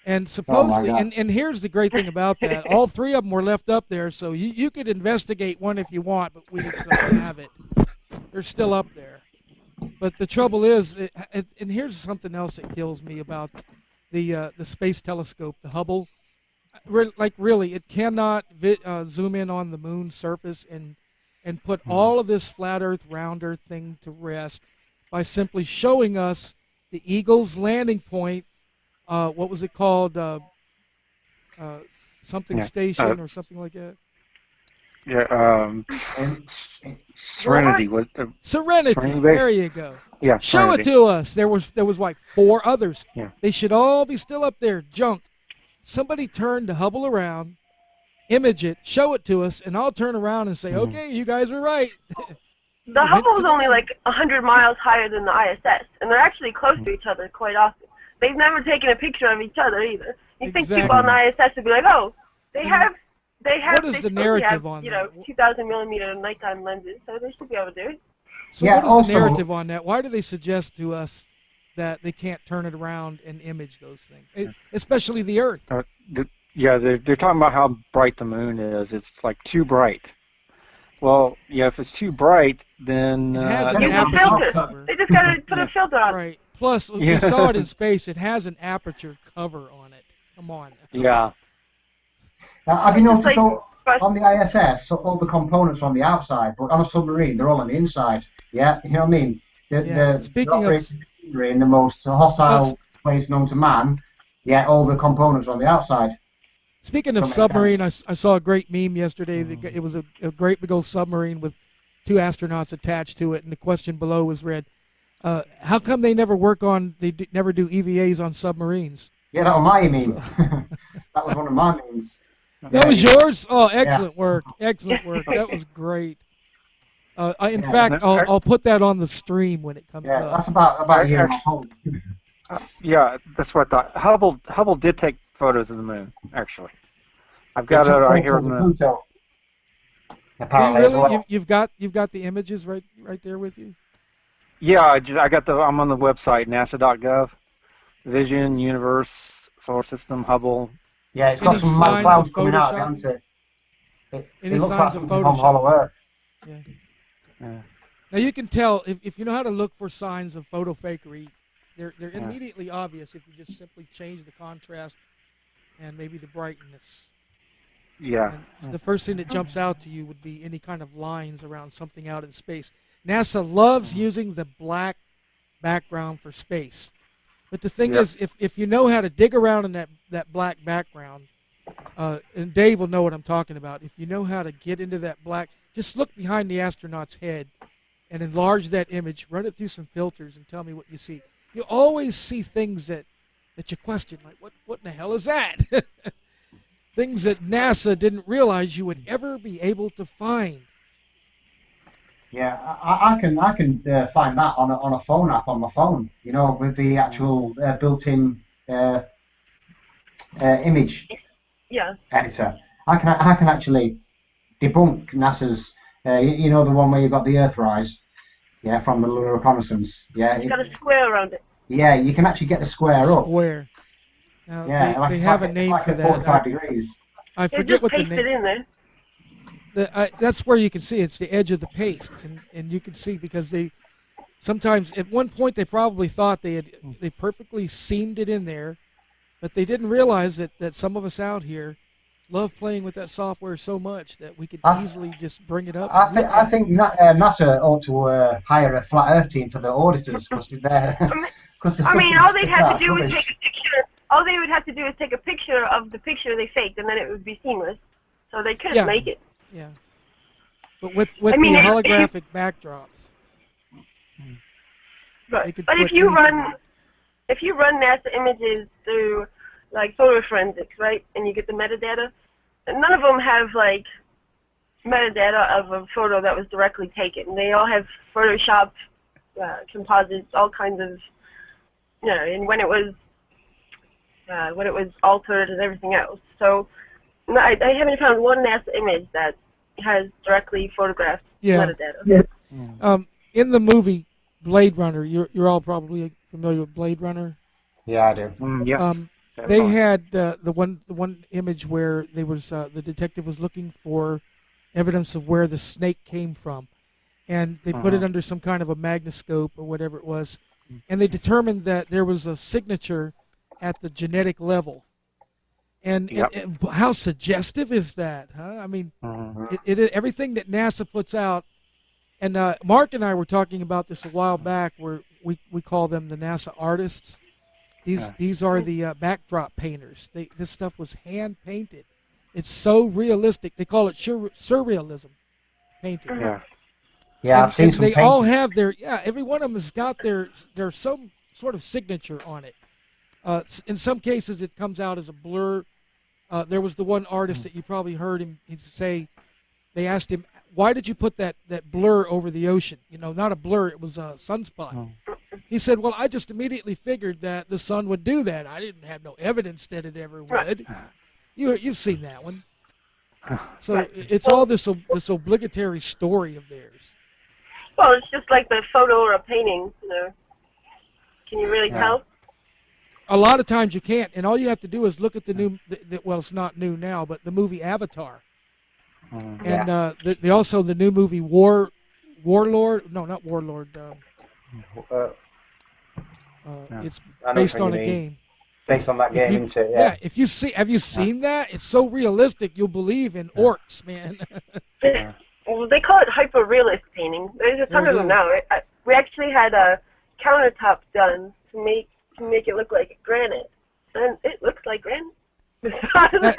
And supposedly, and here's the great thing about that, all three of them were left up there, so you could investigate one if you want, but we just don't have it. They're still up there. But the trouble is, and here's something else that kills me about the space telescope, the Hubble. Like, really, it cannot zoom in on the moon's surface and put all of this flat Earth, round Earth thing to rest by simply showing us the Eagle's landing point. What was it called? Something station or something like that. Yeah, Serenity was Serenity. There you go. Yeah, show it to us. There was like 4 others. Yeah. They should all be still up there. Junk. Somebody turn the Hubble around, image it, show it to us, and I'll turn around and say, okay, you guys are right. The Hubble is only like 100 miles higher than the ISS, and they're actually close to each other quite often. They've never taken a picture of each other either. You think people on the ISS would be like, oh, they have. What is the narrative on that? 2,000 millimeter nighttime lenses, so they should be able to do it. So what is the narrative on that? Why do they suggest to us that they can't turn it around and image those things, especially the Earth? They're talking about how bright the moon is. It's like too bright. Well, yeah, if it's too bright, then it has an use a aperture filter. cover. They just got to put a filter on. Right. Plus, we saw it in space. It has an aperture cover on it. Come on. Yeah. Have you noticed on the ISS, all the components are on the outside, but on a submarine, they're all on the inside. Yeah, you know what I mean? Speaking of in the most hostile place known to man, all the components are on the outside. Speaking of submarine, I saw a great meme yesterday. It was a great big old submarine with 2 astronauts attached to it, and the question below was read, how come they never never do EVAs on submarines? Yeah, that was my meme. That was one of my memes. That was yours? Oh, excellent work. Excellent work. That was great. In fact, I'll put that on the stream when it comes up. Yeah, that's about a year and a half. Yeah, that's what I thought. Hubble did take photos of the moon, actually. I've got it right here on the Pluto. Apparently, you've got the images right there with you. Yeah, I'm on the website NASA.gov. Vision, Universe, Solar System, Hubble. Yeah, it's got some clouds coming out, hasn't it? Any looks signs like of from Photoshop? Hollow Earth. Yeah. Now you can tell if you know how to look for signs of photo fakery. They're immediately obvious if you just simply change the contrast and maybe the brightness. Yeah. And the first thing that jumps out to you would be any kind of lines around something out in space. NASA loves using the black background for space. But the thing is, if you know how to dig around in that black background, and Dave will know what I'm talking about, if you know how to get into that black, just look behind the astronaut's head and enlarge that image, run it through some filters, and tell me what you see. You always see things that you question, like, what in the hell is that? Things that NASA didn't realize you would ever be able to find. Yeah, I can find that on a phone app on my phone. You know, with the actual built-in image editor. I can actually debunk NASA's. You know, the one where you've got the Earthrise, from the Lunar Reconnaissance. Yeah, it's got a square around it. Yeah, you can actually get the square up. Square. Now, they have a name for that. 45 degrees. I forget what the name. Paste it in there. That's where you can see it's the edge of the paste, and you can see because they sometimes at one point they probably thought they perfectly seamed it in there, but they didn't realize that some of us out here love playing with that software so much that we could easily just bring it up. I think NASA ought to hire a flat Earth team for the auditors because they're. All they'd have to do is take a picture. All they would have to do is take a picture of the picture they faked, and then it would be seamless. So they couldn't make it. Yeah. But with the holographic backdrops. Right. But if you run NASA images through like photo forensics, right, and you get the metadata, and none of them have like metadata of a photo that was directly taken. They all have Photoshop composites, all kinds of, and when it was altered and everything else. So I haven't found one NASA image that has directly photographed metadata. Yeah. In the movie Blade Runner, you're all probably familiar with Blade Runner. Yeah, I do. Yes. They had the one image where the detective was looking for evidence of where the snake came from, and they put it under some kind of a magnoscope or whatever it was, and they determined that there was a signature at the genetic level. And how suggestive is that, huh? I mean, everything that NASA puts out, and Mark and I were talking about this a while back, where we call them the NASA artists. These are the backdrop painters. This stuff was hand painted. It's so realistic. They call it surrealism painting. Yeah, I've seen some. They all have every one of them has got their some sort of signature on it. In some cases, it comes out as a blur. There was the one artist that you probably heard him say, they asked him, why did you put that blur over the ocean? Not a blur, it was a sunspot. He said, well, I just immediately figured that the sun would do that. I didn't have no evidence that it ever would. You've seen that one. So it's all this obligatory story of theirs. Well, it's just like the photo or a painting. Can you really tell? A lot of times you can't, and all you have to do is look at the new. Well, it's not new now, but the movie Avatar, and the new movie Warlord. No, not Warlord. It's I know based what you on a mean. game. Based on that game, isn't it? Yeah. If you see, have you seen that? It's so realistic. You'll believe in orcs, man. Well, they call it hyper-realist painting. There's a ton There of it them is. now. We actually had a countertop done to make it look like granite, and it looks like granite.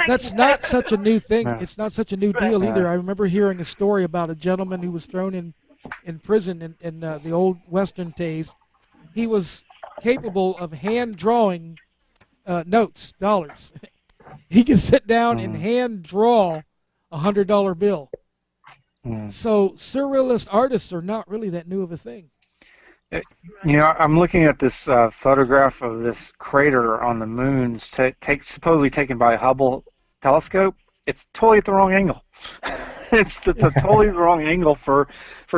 That's not such a new thing. No. It's not such a new deal either. I remember hearing a story about a gentleman who was thrown in prison in the old Western days. He was capable of hand drawing notes, dollars. He could sit down and hand draw $100 bill. So surrealist artists are not really that new of a thing. You know, I'm looking at this photograph of this crater on the moon, supposedly taken by a Hubble telescope. It's totally at the wrong angle. It's totally the wrong angle for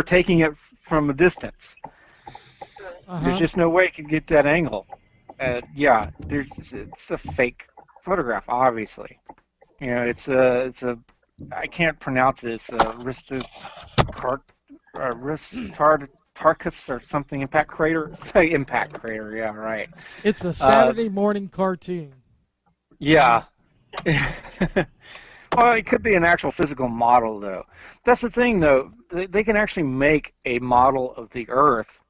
taking it from a distance. There's just no way it can get that angle. Yeah, it's a fake photograph, obviously. You know, it's a I can't pronounce it. It's Aristarchus or something. Impact crater. Say impact crater. Yeah, right. It's a Saturday morning cartoon. Yeah. Well, it could be an actual physical model, though. That's the thing, though. They can actually make a model of the Earth,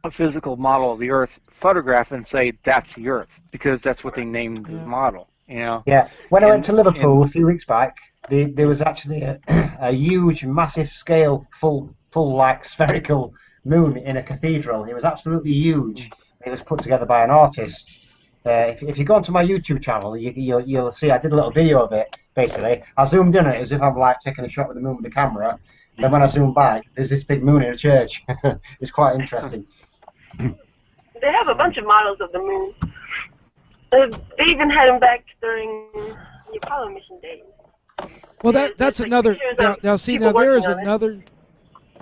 a physical model of the Earth, photograph and say that's the Earth, because that's what they named the model. You know. Yeah. When I went to Liverpool a few weeks back, there was actually a huge, massive scale, full like spherical moon in a cathedral. It was absolutely huge. It was put together by an artist. If you go onto my YouTube channel, you'll see I did a little video of it. Basically, I zoomed in it as if I'm like taking a shot with the moon with the camera. Then when I zoom back, there's this big moon in a church. It's quite interesting. They have a bunch of models of the moon. They even had them back during the Apollo mission days. Well, that's another. Now, see, people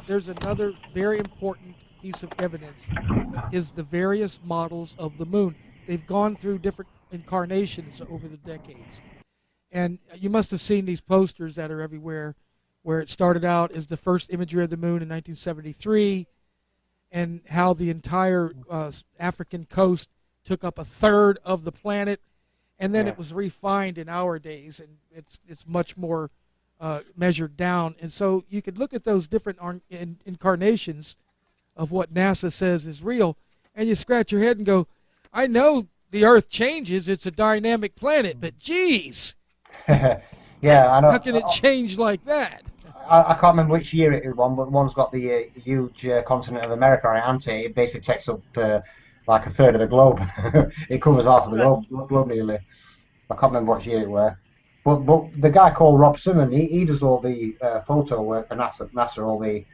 there's another very important piece of evidence is the various models of the moon. They've gone through different incarnations over the decades, and you must have seen these posters that are everywhere, where it started out as the first imagery of the moon in 1973, and how the entire African coast took up a third of the planet. And then it was refined in our days, and it's much more measured down. And so you could look at those different incarnations of what NASA says is real, and you scratch your head and go, I know the Earth changes, it's a dynamic planet, but geez. Yeah, I know. How can it change like that? I can't remember which year it was, but one's got the huge continent of America on it, hasn't it? It basically takes up like a third of the globe. It covers half of the globe nearly. I can't remember what year it were. But the guy called Rob Simon, he does all the photo work for NASA, all the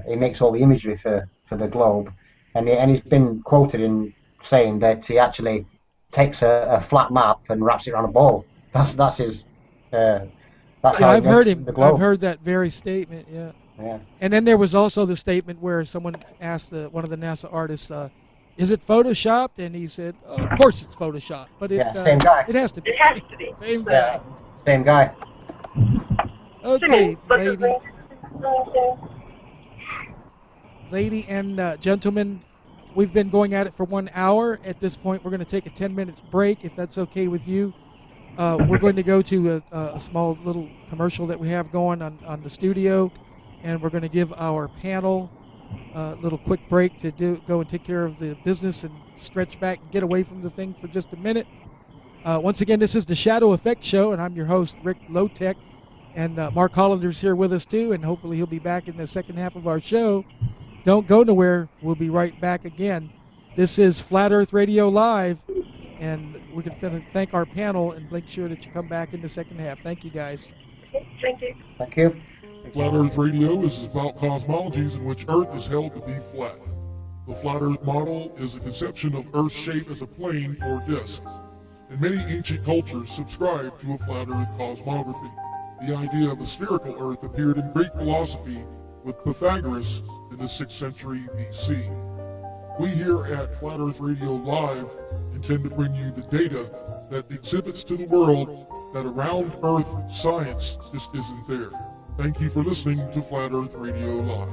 he makes all the imagery for the globe, and he's been quoted in saying that he actually takes a flat map and wraps it around a ball. That's his. That's how I've heard him. the globe. I've heard that very statement. Yeah. Yeah. And then there was also the statement where someone asked one of the NASA artists, "Is it photoshopped?" And he said, "Of course it's photoshopped, but same guy. It has to be. It has to be. Same guy." Yeah, same guy. Okay, Simmons, lady and gentlemen, we've been going at it for 1 hour. At this point, we're going to take a 10-minute break, if that's okay with you. We're going to go to a small little commercial that we have going on the studio, and we're going to give our panel a little quick break to go and take care of the business and stretch back and get away from the thing for just a minute. Once again, this is the Shadow Effect Show, and I'm your host, Rick Lotek, and Mark Hollander's here with us too, and hopefully he'll be back in the second half of our show. Don't go nowhere. We'll be right back again. This is Flat Earth Radio Live, and we're going to thank our panel and make sure that you come back in the second half. Thank you, guys. Thank you. Thank you. Flat Earth Radio is about cosmologies in which Earth is held to be flat. The Flat Earth model is a conception of Earth's shape as a plane or disk. And many ancient cultures subscribe to a Flat Earth cosmography. The idea of a spherical Earth appeared in Greek philosophy with Pythagoras in the 6th century BC. We here at Flat Earth Radio Live intend to bring you the data that exhibits to the world that around Earth science just isn't there. Thank you for listening to Flat Earth Radio Live.